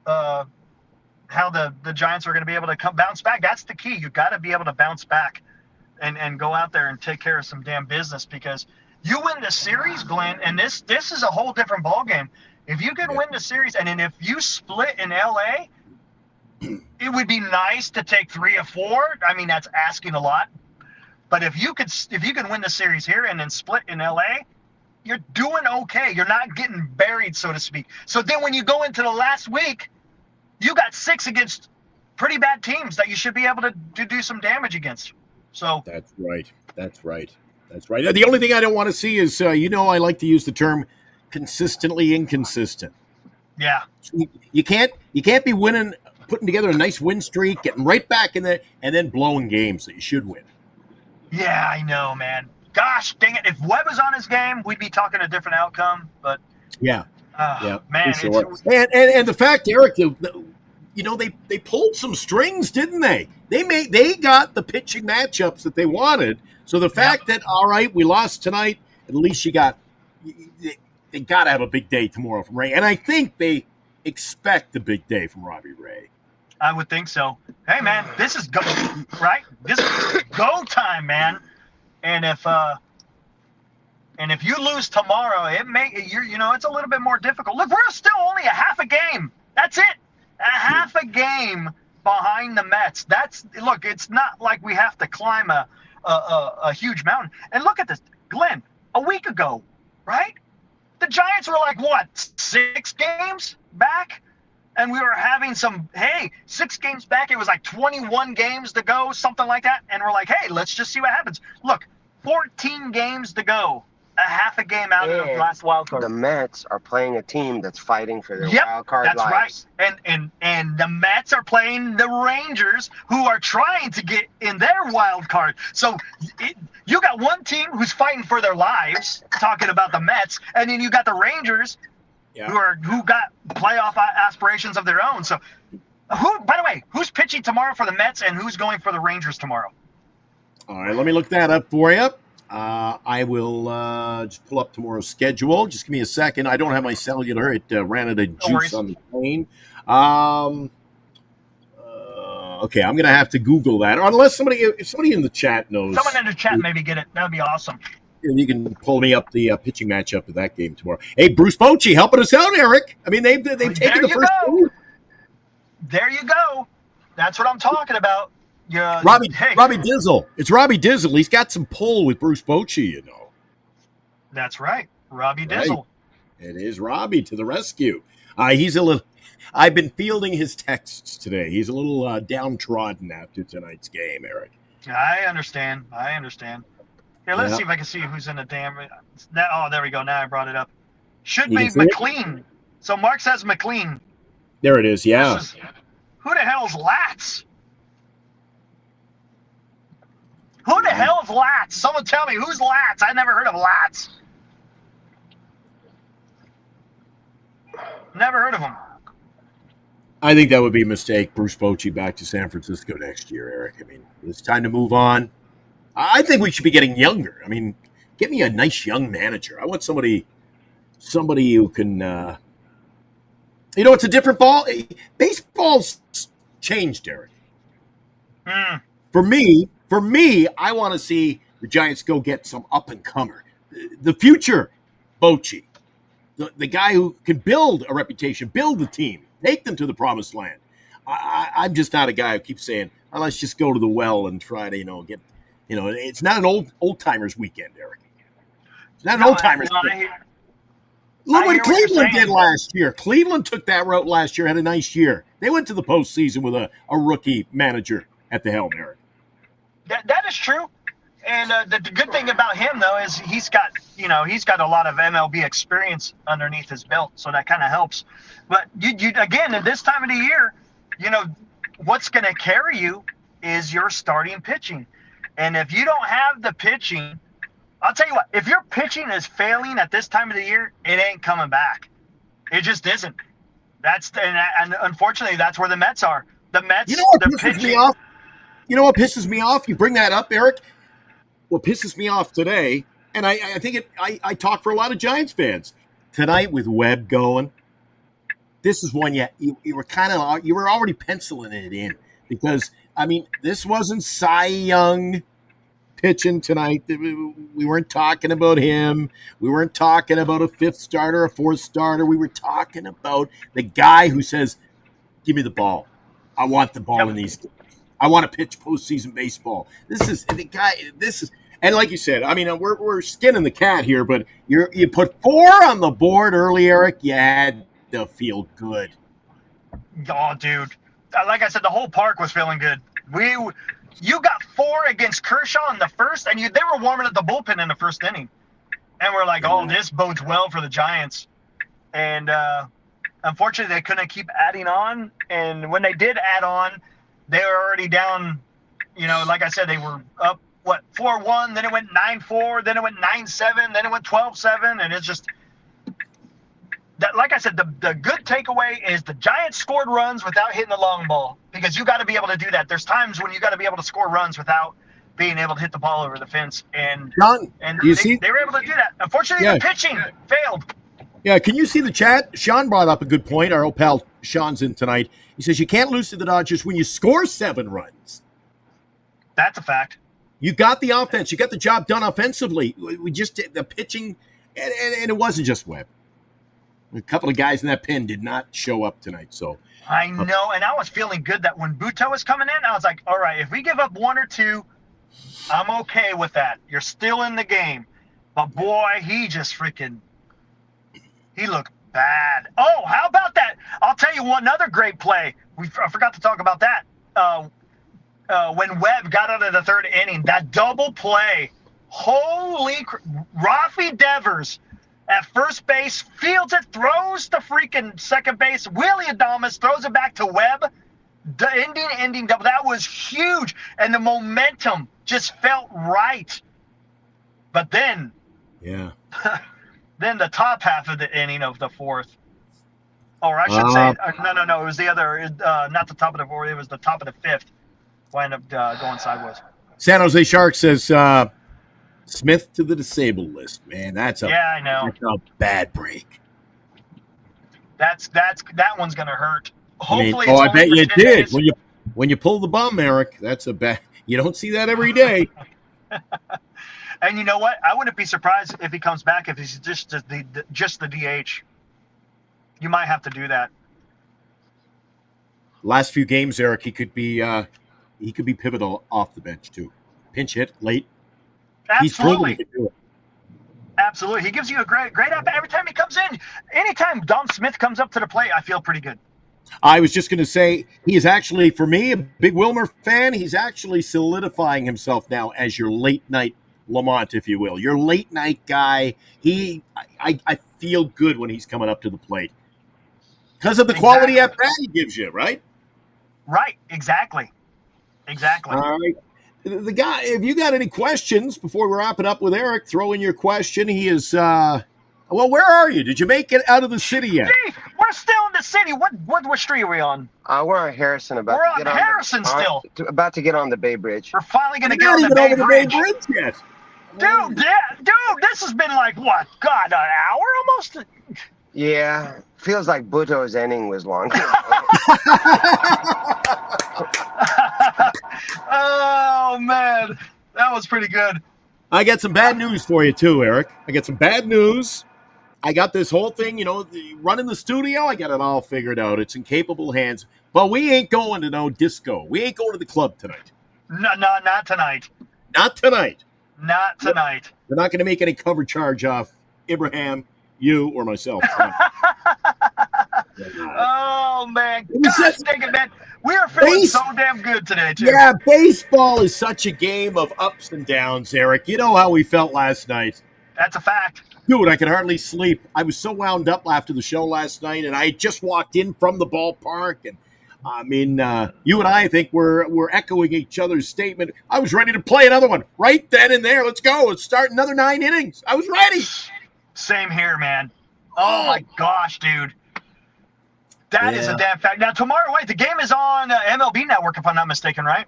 how the Giants are going to be able to bounce back. That's the key. You've got to be able to bounce back and go out there and take care of some damn business, because you win the series, Glenn, and this is a whole different ballgame. If you can win the series, and then if you split in LA, it would be nice to take 3 or 4. I mean, that's asking a lot. But if you can win the series here and then split in LA, you're doing okay. You're not getting buried, so to speak. So then when you go into the last week, you got 6 against pretty bad teams that you should be able to do some damage against. So That's right. The only thing I don't want to see is, I like to use the term consistently inconsistent. Yeah. You can't be winning, putting together a nice win streak, getting right back in there, and then blowing games that you should win. Yeah, I know, man. Gosh dang it. If Webb was on his game, we'd be talking a different outcome. But yeah. Yeah, Man, for sure. And the fact, Eric, they pulled some strings, didn't they? They got the pitching matchups that they wanted. So the fact that, all right, we lost tonight, at least they got to have a big day tomorrow from Ray. And I think they expect a big day from Robbie Ray. I would think so. Hey, man, this is go right. This is go time, man. And if you lose tomorrow, it's a little bit more difficult. Look, we're still only a half a game. That's it. A half a game behind the Mets. Look, it's not like we have to climb a huge mountain. And look at this, Glenn. A week ago, right? The Giants were like what, 6 games back? And we were having 6 games back. It was like 21 games to go, something like that. And we're like, hey, let's just see what happens. Look, 14 games to go. A half a game out of the last wild card. The Mets are playing a team that's fighting for their wild card that's lives. Right. And the Mets are playing the Rangers, who are trying to get in their wild card. So you got one team who's fighting for their lives, talking about the Mets, and then you got the Rangers, who got playoff aspirations of their own. So by the way, who's pitching tomorrow for the Mets and who's going for the Rangers tomorrow? All right, let me look that up for you. I will just pull up tomorrow's schedule. Just give me a second. I don't have my cellular. It ran out of juice on the plane. Okay, I'm going to have to Google that. Or unless if somebody in the chat knows. Someone in the chat maybe get it. That would be awesome. You can pull me up the pitching matchup of that game tomorrow. Hey, Bruce Bochy helping us out, Eric. I mean, they've taken the first move. There you go. That's what I'm talking about. Yeah, Robbie Dizzle. It's Robbie Dizzle. He's got some pull with Bruce Bochy, you know. That's right. Robbie Dizzle. It is Robbie to the rescue. He's a little. I've been fielding his texts today. He's a little downtrodden after tonight's game, Eric. I understand. Here, let's see if I can see who's in the damn. There we go. Now I brought it up. Should be McLean. So Mark says McLean. There it is. Yeah. Who the hell's Latz? Who the hell is Latz? Someone tell me, who's Latz? I never heard of Latz. Never heard of him. I think that would be a mistake. Bruce Bochy back to San Francisco next year, Eric. I mean, it's time to move on. I think we should be getting younger. I mean, get me a nice young manager. I want somebody who can it's a different ball. Baseball's changed, Eric. For me, I want to see the Giants go get some up-and-comer. The future Bochy, the guy who can build a reputation, build the team, take them to the promised land. I'm just not a guy who keeps saying, let's just go to the well and try to, get, it's not an old-timers weekend, Eric. It's not an old-timers weekend. Look what Cleveland did last year. Cleveland took that route last year, had a nice year. They went to the postseason with a rookie manager at the helm, Eric. That is true. And the good thing about him, though, is he's got a lot of MLB experience underneath his belt, so that kind of helps. But you again, at this time of the year, what's going to carry you is your starting pitching. And if you don't have the pitching, I'll tell you what, if your pitching is failing at this time of the year, it ain't coming back. It just isn't. And unfortunately, that's where the Mets are. The Mets, me off? You know what pisses me off? You bring that up, Eric. What pisses me off today, and I think I talk for a lot of Giants fans tonight with Webb going. This is one you were already penciling it in because this wasn't Cy Young pitching tonight. We weren't talking about him. We weren't talking about a fifth starter, a fourth starter. We were talking about the guy who says, "Give me the ball. I want the ball in these games. I want to pitch postseason baseball." This is the guy. And like you said, we're skinning the cat here, but you put 4 on the board early, Eric. You had to feel good. Oh, dude! Like I said, the whole park was feeling good. You got 4 against Kershaw in the first, and they were warming up the bullpen in the first inning, and we're like, "Oh, this bodes well for the Giants." And unfortunately, they couldn't keep adding on. And when they did add on, they were already down. Like I said, they were up 4-1. Then it went 9-4. Then it went 9-7. Then it went 12-7. And it's just like I said, the good takeaway is the Giants scored runs without hitting the long ball, because you got to be able to do that. There's times when you got to be able to score runs without being able to hit the ball over the fence, and John, they were able to do that. Unfortunately, the pitching failed. Yeah, can you see the chat? Sean brought up a good point. Our old pal Sean's in tonight. He says you can't lose to the Dodgers when you score 7 runs. That's a fact. You got the offense. You got the job done offensively. We just did the pitching, and it wasn't just Webb. A couple of guys in that pen did not show up tonight. So I know, and I was feeling good that when Buto was coming in, I was like, all right, if we give up 1 or 2, I'm okay with that. You're still in the game. But boy, he just freaking – he looked bad. Oh, how about that? I'll tell you one other great play. I forgot to talk about that. When Webb got out of the 3rd inning, that double play. Holy Rafi Devers at first base, fields it, throws to freaking second base. Willie Adames throws it back to Webb. The ending double. That was huge. And the momentum just felt right. But then. Yeah. Then the top half of the inning of the 4th, or I should say, no, it was the other, not the top of the 4th, it was the top of the 5th, wound up going sideways. San Jose Shark says Smith to the disabled list. Man, that's I know. That's a bad break. That one's gonna hurt. Hopefully, I bet you it did when you pull the bum, Eric. That's a bad. You don't see that every day. And you know what? I wouldn't be surprised if he comes back if he's just the DH. You might have to do that. Last few games, Eric, he could be pivotal off the bench too. Pinch hit late. Absolutely. He's proven he can do it. Absolutely. He gives you a great every time he comes in. Anytime Dom Smith comes up to the plate, I feel pretty good. I was just going to say he is actually, for me, a big Wilmer fan. He's actually solidifying himself now as your late night Lamont, if you will, your late night guy. I feel good when he's coming up to the plate because of the quality at bat he gives you, right? Right, exactly. All right, the guy. If you got any questions before we wrap it up with Eric, throw in your question. He is. Well, where are you? Did you make it out of the city yet? Steve, we're still in the city. What street are we on? We're on Harrison. We're on Harrison still. About to get on the Bay Bridge. We're finally going to get on the Bay Bridge. Yet. Dude, this has been like, what, God, an hour almost? Yeah, feels like Buto's inning was long. Oh, man, that was pretty good. I got some bad news for you, too, Eric. I got some bad news. I got this whole thing, running the studio. I got it all figured out. It's in capable hands. But we ain't going to no disco. We ain't going to the club tonight. No, not tonight. Not tonight. Not tonight. They're not going to make any cover charge off Ibrahim, you, or myself. Oh, man. Gosh, dang it, man. We are feeling so damn good today, too. Yeah, baseball is such a game of ups and downs, Eric. You know how we felt last night. That's a fact. Dude, I could hardly sleep. I was so wound up after the show last night, and I just walked in from the ballpark, and I mean, you and I think we're echoing each other's statement. I was ready to play another one right then and there. Let's go. Let's start another 9 innings. I was ready. Same here, man. Oh, my gosh, dude. That is a damn fact. Now, tomorrow, the game is on MLB Network, if I'm not mistaken, right?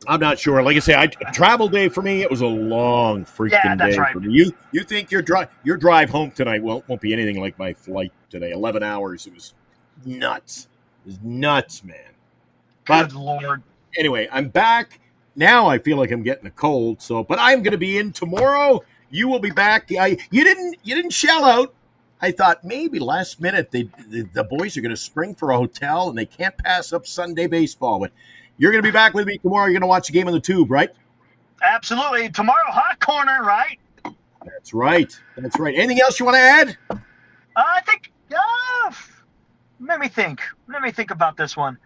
I'm not sure. Like I say, travel day for me, it was a long freaking day. Right. For me. You think your drive home tonight won't be anything like my flight today. 11 hours. It was nuts. It was nuts, man. Good Lord. Anyway, I'm back. Now I feel like I'm getting a cold. But I'm going to be in tomorrow. You will be back. You didn't shell out. I thought maybe last minute the boys are going to spring for a hotel and they can't pass up Sunday baseball. But you're going to be back with me tomorrow. You're going to watch the game on the tube, right? Absolutely. Tomorrow, hot corner, right? That's right. Anything else you want to add? I think. Let me think about this one.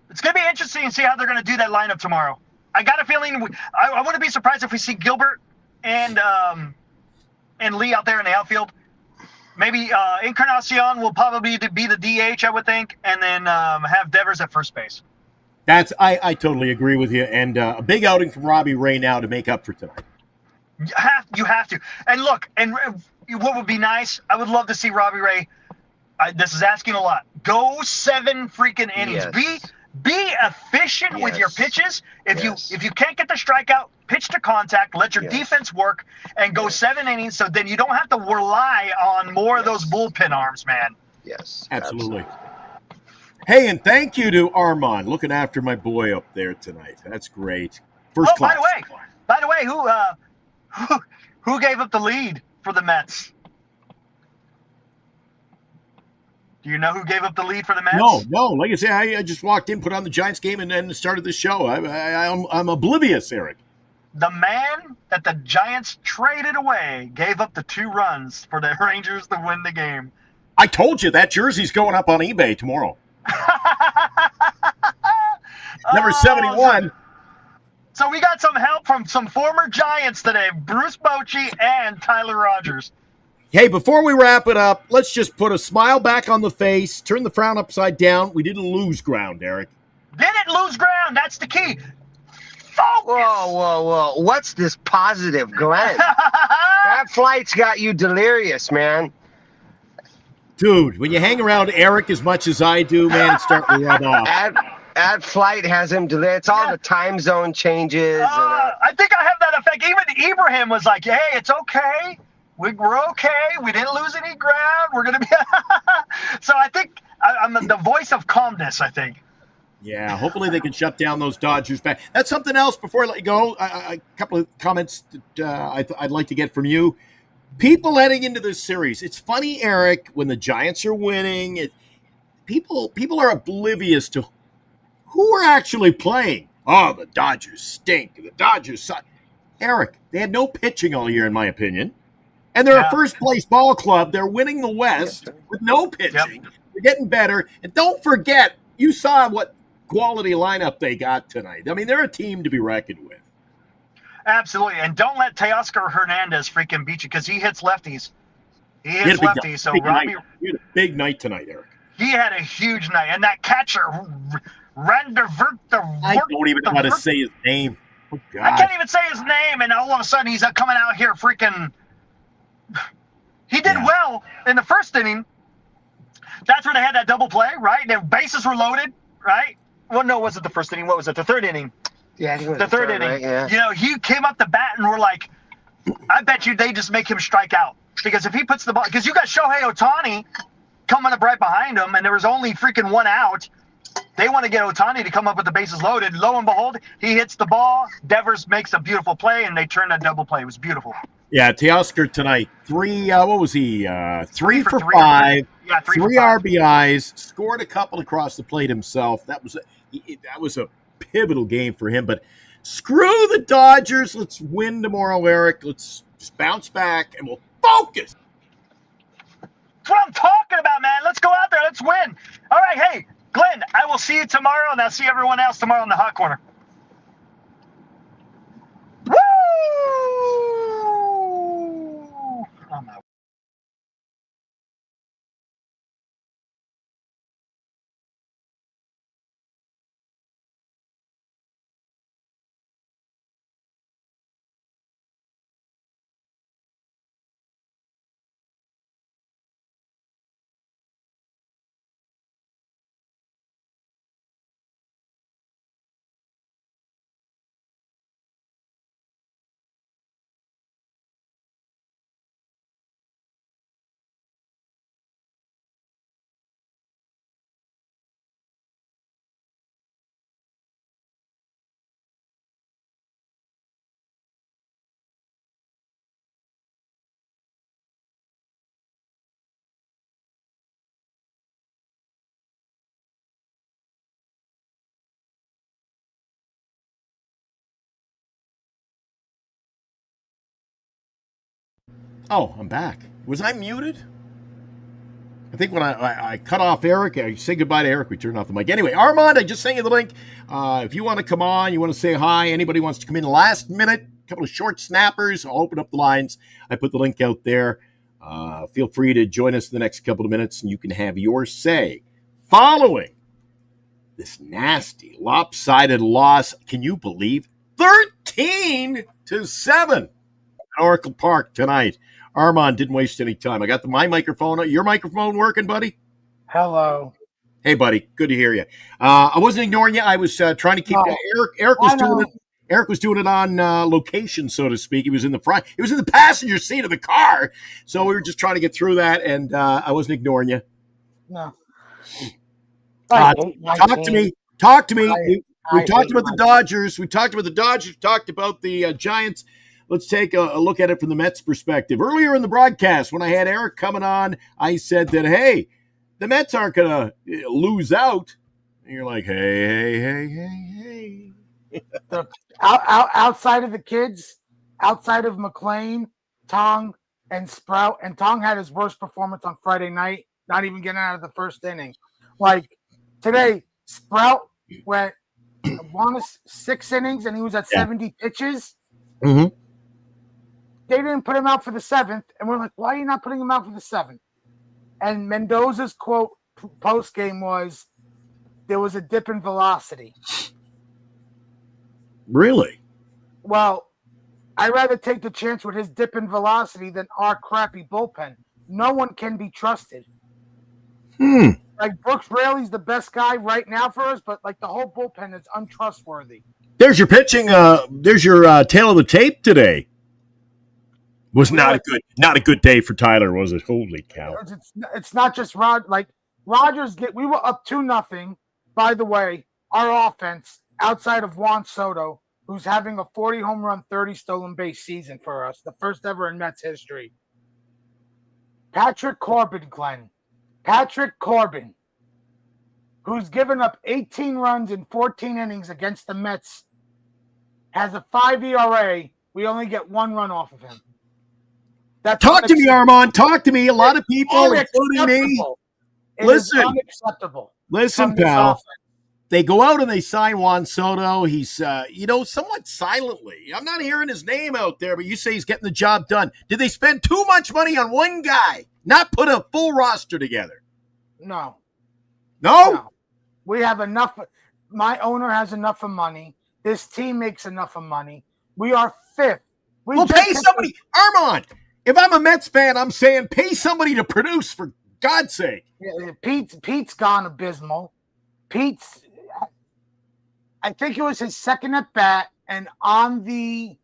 It's going to be interesting to see how they're going to do that lineup tomorrow. I got a feeling I wouldn't be surprised if we see Gilbert and Lee out there in the outfield. Maybe Encarnacion will probably be the DH, I would think, and then have Devers at first base. I totally agree with you, and a big outing from Robbie Ray now to make up for tonight. You have to. And look, and what would be nice, I would love to see Robbie Ray This is asking a lot. Go 7 freaking innings. Yes. Be efficient with your Yes. pitches. If Yes. you can't get the strikeout, pitch to contact, let your Yes. defense work, and go Yes. 7 innings. So then you don't have to rely on more of those bullpen arms, man. Yes. Absolutely. Hey, and thank you to Armand looking after my boy up there tonight. That's great. First class. By the way, who gave up the lead for the Mets? Do you know who gave up the lead for the Mets? No. Like I say, I just walked in, put on the Giants game, and then started the show. I'm oblivious, Eric. The man that the Giants traded away gave up the 2 runs for the Rangers to win the game. I told you that jersey's going up on eBay tomorrow. Number 71. So we got some help from some former Giants today, Bruce Bochy and Tyler Rogers. Hey, before we wrap it up, let's just put a smile back on the face, turn the frown upside down. We didn't lose ground, Eric. Didn't lose ground. That's the key. Focus. Whoa. What's this positive, Glenn? That flight's got you delirious, man. Dude, when you hang around Eric as much as I do, man, it's starting to rub off. That flight has him delirious. It's all the time zone changes. I think I have that effect. Even Ibrahim was like, hey, it's okay. We're okay. We didn't lose any ground. We're going to be. So I think I'm the voice of calmness, I think. Yeah, hopefully they can shut down those Dodgers back. That's something else before I let you go. A couple of comments that I'd like to get from you. People heading into this series. It's funny, Eric, when the Giants are winning, people are oblivious to who are actually playing. Oh, the Dodgers stink. The Dodgers suck. Eric, they had no pitching all year, in my opinion. And they're a first-place ball club. They're winning the West with no pitching. Yep. They're getting better. And don't forget, you saw what quality lineup they got tonight. I mean, they're a team to be reckoned with. Absolutely. And don't let Teoscar Hernandez freaking beat you because he hits lefties. He hits lefties. So Robbie, he had a big night tonight, Eric. he had a huge night. And that catcher, Randervert, I don't even know how to say his name. Oh, God. I can't even say his name. And all of a sudden he's coming out here freaking. He did well in the first inning. That's where they had that double play, right? Their bases were loaded, right? Well, no, was it the first inning? What was it? The third inning. Yeah, I think it was The third inning. Right? Yeah. You know, he came up the bat and we're like, I bet you they just make him strike out. Because if he puts the ball, because you got Shohei Ohtani coming up right behind him, and there was only freaking 1 out. They want to get Ohtani to come up with the bases loaded. Lo and behold, he hits the ball. Devers makes a beautiful play, and they turn that double play. It was beautiful. Yeah, Teoscar tonight, 3 for 5, Yeah, 3 3 for 5. RBIs, scored a couple across the plate himself. That was a pivotal game for him. But screw the Dodgers. Let's win tomorrow, Eric. Let's just bounce back, and we'll focus. That's what I'm talking about, man. Let's go out there. Let's win. All right, hey, Glenn, I will see you tomorrow, and I'll see everyone else tomorrow in the Hot Corner. Woo! I'm out. Oh, I'm back. Was I muted? I think when I cut off Eric, I say goodbye to Eric, we turned off the mic. Anyway, Armand, I just sent you the link. If you want to come on, you want to say hi, anybody wants to come in last minute, a couple of short snappers, I'll open up the lines. I put the link out there. Feel free to join us in the next couple of minutes, and you can have your say. Following this nasty, lopsided loss, can you believe? 13-7 at Oracle Park tonight. Armand didn't waste any time. I got my microphone. Your microphone working, buddy? Hello. Hey, buddy. Good to hear you. I wasn't ignoring you. I was trying to keep No, Eric was I doing know. it. Eric was doing it on location, so to speak. He was in the front. He was in the passenger seat of the car. So we were just trying to get through that, and I wasn't ignoring you. No. Uh, I hate my talk to team. me. Talk to me. We I talked hate about the my Dodgers. We talked about the Dodgers. Talked about the Giants. Let's take a look at it from the Mets' perspective. Earlier in the broadcast, when I had Eric coming on, I said that, hey, the Mets aren't going to lose out. And you're like, hey. the outside of the kids, outside of McLean, Tong, and Sprout, and Tong had his worst performance on Friday night, not even getting out of the first inning. Like today, Sprout went 6 innings and he was at 70 pitches. Mm-hmm. They didn't put him out for the 7th, and we're like, why are you not putting him out for the 7th? And Mendoza's quote post game was, there was a dip in velocity. Really? Well, I'd rather take the chance with his dip in velocity than our crappy bullpen. No one can be trusted. Like Brooks Raley's the best guy right now for us, but like the whole bullpen is untrustworthy. There's your pitching. There's your tail of the tape today. Was not a good day for Tyler, was it? Holy cow! It's not just Rod. Like Rogers, we were up 2-0. By the way, our offense outside of Juan Soto, who's having a 40 home run, 30 stolen base season for us, the first ever in Mets history. Patrick Corbin, Glenn. Patrick Corbin, who's given up 18 runs in 14 innings against the Mets, has a 5 ERA. We only get 1 run off of him. Talk to me, Armand. Talk to me. A lot of people, including me. Listen. Unacceptable. Listen, pal. They go out and they sign Juan Soto. He's, somewhat silently. I'm not hearing his name out there, but you say he's getting the job done. Did they spend too much money on one guy? Not put a full roster together? No. We have enough. My owner has enough of money. This team makes enough of money. We are 5th. Well, pay somebody. Armand, if I'm a Mets fan, I'm saying pay somebody to produce, for God's sake. Yeah, Pete's gone abysmal. I think it was his second at bat, and on the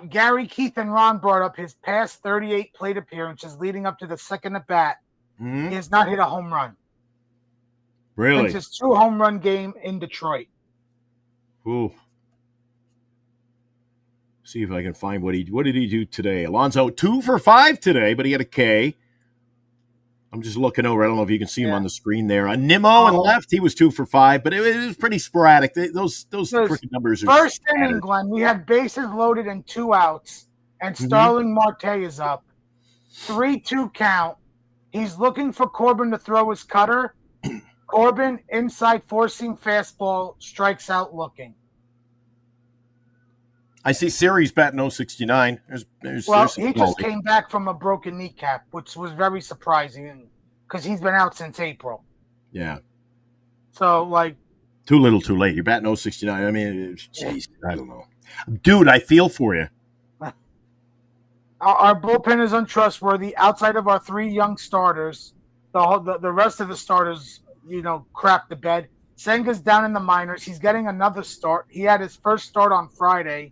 Gary, Keith, and Ron brought up his past 38 plate appearances leading up to the second at bat. He has not hit a home run. Really? It's his 2 home run game in Detroit. Ooh. See if I can find what did he do today? Alonso 2 for 5 today, but he had a K. I'm just looking over. I don't know if you can see him on the screen there. Nimmo on left, he was 2 for 5, but it was pretty sporadic. Those freaking numbers are first inning, Glenn. We had bases loaded and 2 outs, and Starling Marte is up. 3-2 count. He's looking for Corbin to throw his cutter. Corbin, inside four-seam fastball, strikes out looking. I see Siri's batting 069. There's he just came back from a broken kneecap, which was very surprising because he's been out since April. Yeah. So, too little, too late. You're batting 069. I mean, jeez, I don't know. Dude, I feel for you. Our bullpen is untrustworthy. Outside of our 3 young starters, the rest of the starters, crap the bed. Senga's down in the minors. He's getting another start. He had his first start on Friday.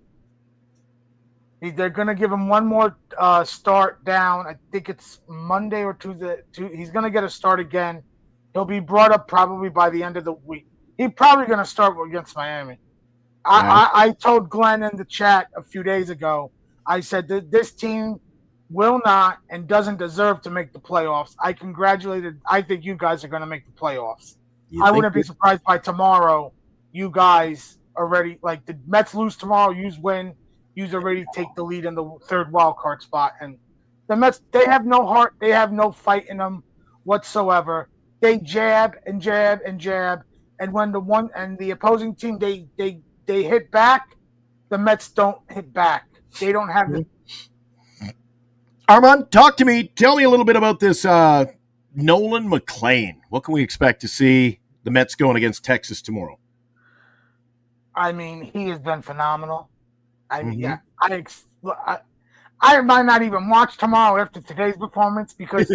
They're going to give him one more start down. I think it's Monday or Tuesday. He's going to get a start again. He'll be brought up probably by the end of the week. He's probably going to start against Miami. I told Glenn in the chat a few days ago, I said that this team will not and doesn't deserve to make the playoffs. I think you guys are going to make the playoffs. I wouldn't be surprised by tomorrow. You guys already, the Mets lose tomorrow, you win. You already take the lead in the 3rd wild card spot. And the Mets, they have no heart. They have no fight in them whatsoever. They jab and jab and jab. And when the opposing team, they hit back, the Mets don't hit back. They don't have the. Armand, talk to me. Tell me a little bit about this Nolan McLean. What can we expect to see the Mets going against Texas tomorrow? I mean, he has been phenomenal. I might not even watch tomorrow after today's performance because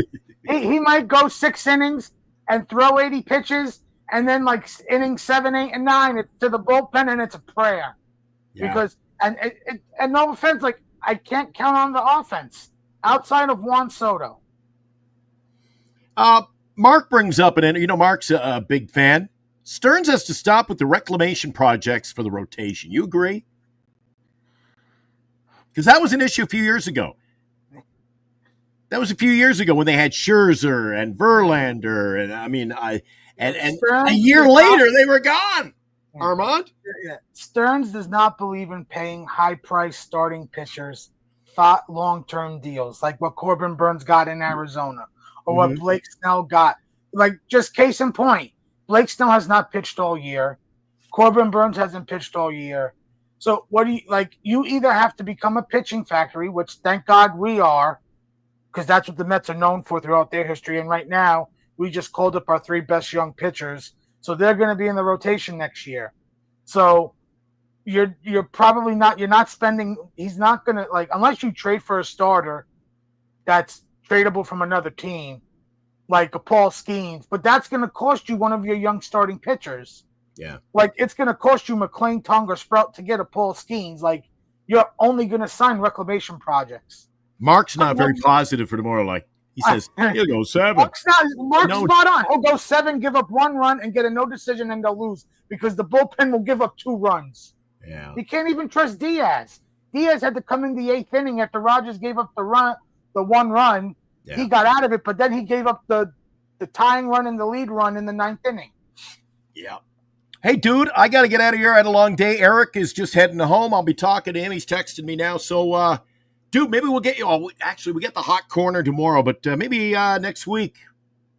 he might go 6 innings and throw 80 pitches, and then like inning 7, 8, and 9, it's to the bullpen, and it's a prayer. Yeah. Because and no offense, like I can't count on the offense outside of Juan Soto. Mark brings up, and Mark's a big fan. Stearns has to stop with the reclamation projects for the rotation. You agree? Because that was an issue a few years ago. That was a few years ago when they had Scherzer and Verlander, and a year later they were gone. Armand? Stearns does not believe in paying high-priced starting pitchers long-term deals, like what Corbin Burns got in Arizona, or what Blake Snell got. Like, just case in point, Blake Snell has not pitched all year. Corbin Burns hasn't pitched all year. So what do you like? You either have to become a pitching factory, which thank God we are, because that's what the Mets are known for throughout their history. And right now, we just called up our 3 best young pitchers, so they're going to be in the rotation next year. So you're probably not. You're not spending. He's not going to unless you trade for a starter that's tradable from another team, like a Paul Skeens. But that's going to cost you one of your young starting pitchers. Yeah. Like, it's going to cost you McLean, Tongue, or Sprout to get a Paul Skeens. Like, you're only going to sign reclamation projects. Mark's not very positive for tomorrow. Like, he says, he'll go 7. Mark's spot on. He'll go 7, give up 1 run, and get a no decision, and they'll lose because the bullpen will give up 2 runs. Yeah. You can't even trust Diaz. Diaz had to come in the 8th inning after Rogers gave up the 1 run. Yeah. He got out of it, but then he gave up the tying run and the lead run in the 9th inning. Yeah. Hey, dude, I got to get out of here. I had a long day. Eric is just heading home. I'll be talking to him. He's texting me now. So, dude, maybe we'll get you. Oh, actually, we get the hot corner tomorrow, but maybe next week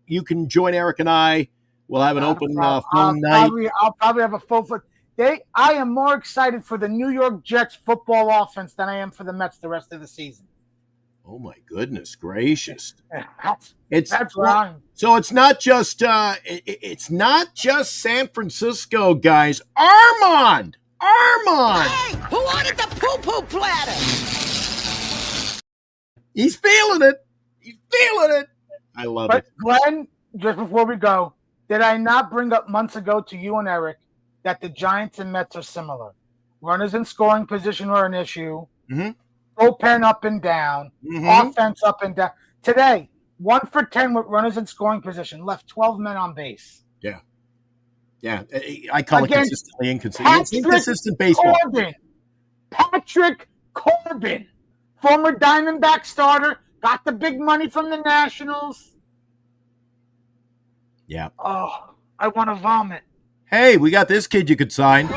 you can join Eric and I. We'll have an open phone night. I'll probably have a full foot. I am more excited for the New York Jets football offense than I am for the Mets the rest of the season. Oh my goodness gracious! That's wrong. So it's not just San Francisco, guys. Armand. Hey, who ordered the poo-poo platter? He's feeling it. I love it. Glenn, just before we go, did I not bring up months ago to you and Eric that the Giants and Mets are similar? Runners in scoring position are an issue. Mm-hmm. Bullpen up and down. Mm-hmm. Offense up and down. Today, 1 for 10 with runners in scoring position. Left 12 men on base. Yeah. Yeah. I call it consistently inconsistent. Inconsistent baseball. Patrick Corbin, former Diamondback starter, got the big money from the Nationals. Yeah. Oh, I want to vomit. Hey, we got this kid you could sign.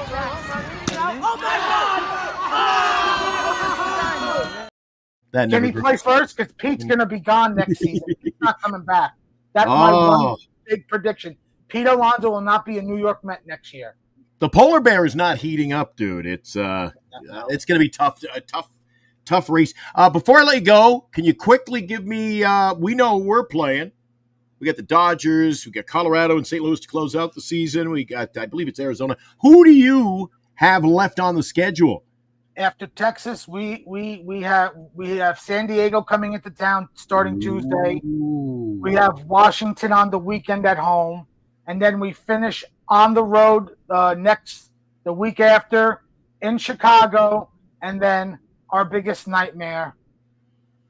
Can he play first? Because Pete's going to be gone next season. He's not coming back. That's my one big prediction. Pete Alonso will not be a New York Met next year. The polar bear is not heating up, dude. It's going to be tough race. Before I let you go, can you quickly give me? We know we're playing. We got the Dodgers. We got Colorado and St. Louis to close out the season. We got, I believe it's Arizona. Who do you have left on the schedule? After Texas, we have San Diego coming into town starting Tuesday. We have Washington on the weekend at home, and then we finish on the road the week after in Chicago, and then our biggest nightmare,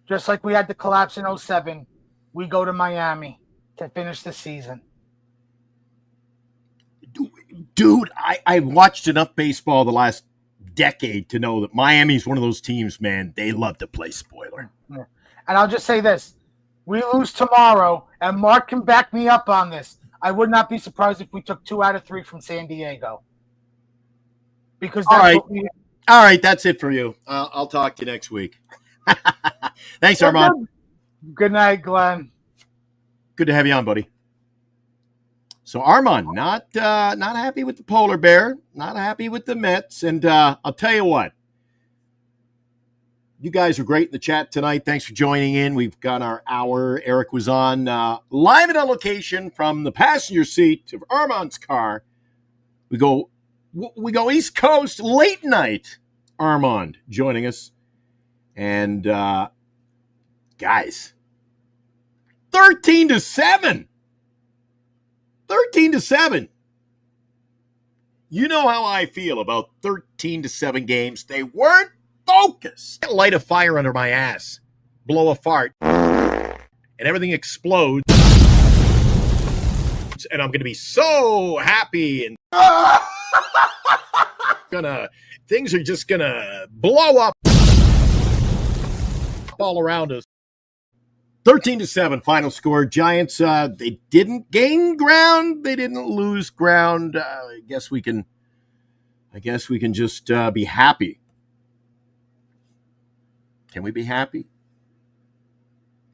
just like we had the collapse in 2007, we go to Miami to finish the season. Dude, I watched enough baseball the last decade to know that Miami's one of those teams, man. They love to play spoiler. Yeah. And I'll just say this. We lose tomorrow, and Mark can back me up on this. I would not be surprised if we took 2 out of 3 from San Diego. Because that's all right, that's it for you. I'll talk to you next week. Thanks, Armand. Good night, Glenn. Good to have you on, buddy. So Armand, not happy with the polar bear, not happy with the Mets, and I'll tell you what. You guys were great in the chat tonight. Thanks for joining in. We've got our hour. Eric was on live and on location from the passenger seat of Armand's car. We go East Coast late night. Armand joining us, and guys, 13-7. 13-7. You know how I feel about 13-7 games. They weren't focused. Light a fire under my ass, blow a fart, and everything explodes. And I'm going to be so happy and things are just going to blow up all around us. 13-7 final score. Giants, they didn't gain ground. They didn't lose ground. I guess we can just be happy. Can we be happy?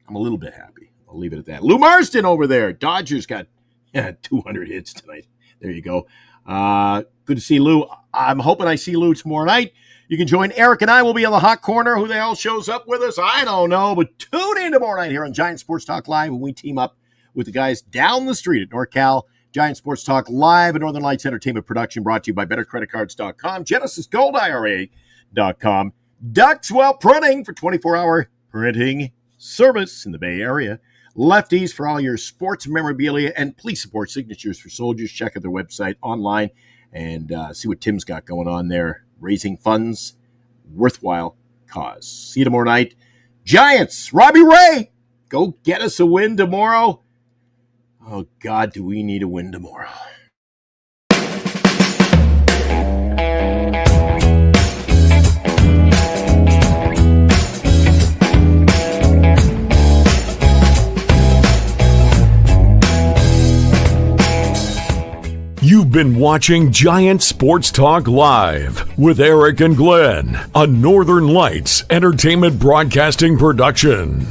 I'm a little bit happy. I'll leave it at that. Lou Marston over there. Dodgers got 200 hits tonight. There you go. Good to see Lou. I'm hoping I see Lou tomorrow night. You can join Eric and I. Will be on the hot corner. Who the hell shows up with us? I don't know. But tune in tomorrow night here on Giant Sports Talk Live when we team up with the guys down the street at NorCal. Giant Sports Talk Live, a Northern Lights Entertainment production brought to you by BetterCreditCards.com, GenesisGoldIRA.com, Duxwell Printing for 24-hour printing service in the Bay Area, Lefties for all your sports memorabilia, and please support Signatures for Soldiers. Check out their website online and see what Tim's got going on there. Raising funds, worthwhile cause. See you tomorrow night. Giants, Robbie Ray, go get us a win tomorrow. Oh, God, do we need a win tomorrow. You've been watching Giant Sports Talk Live with Eric and Glenn, a Northern Lights Entertainment Broadcasting production.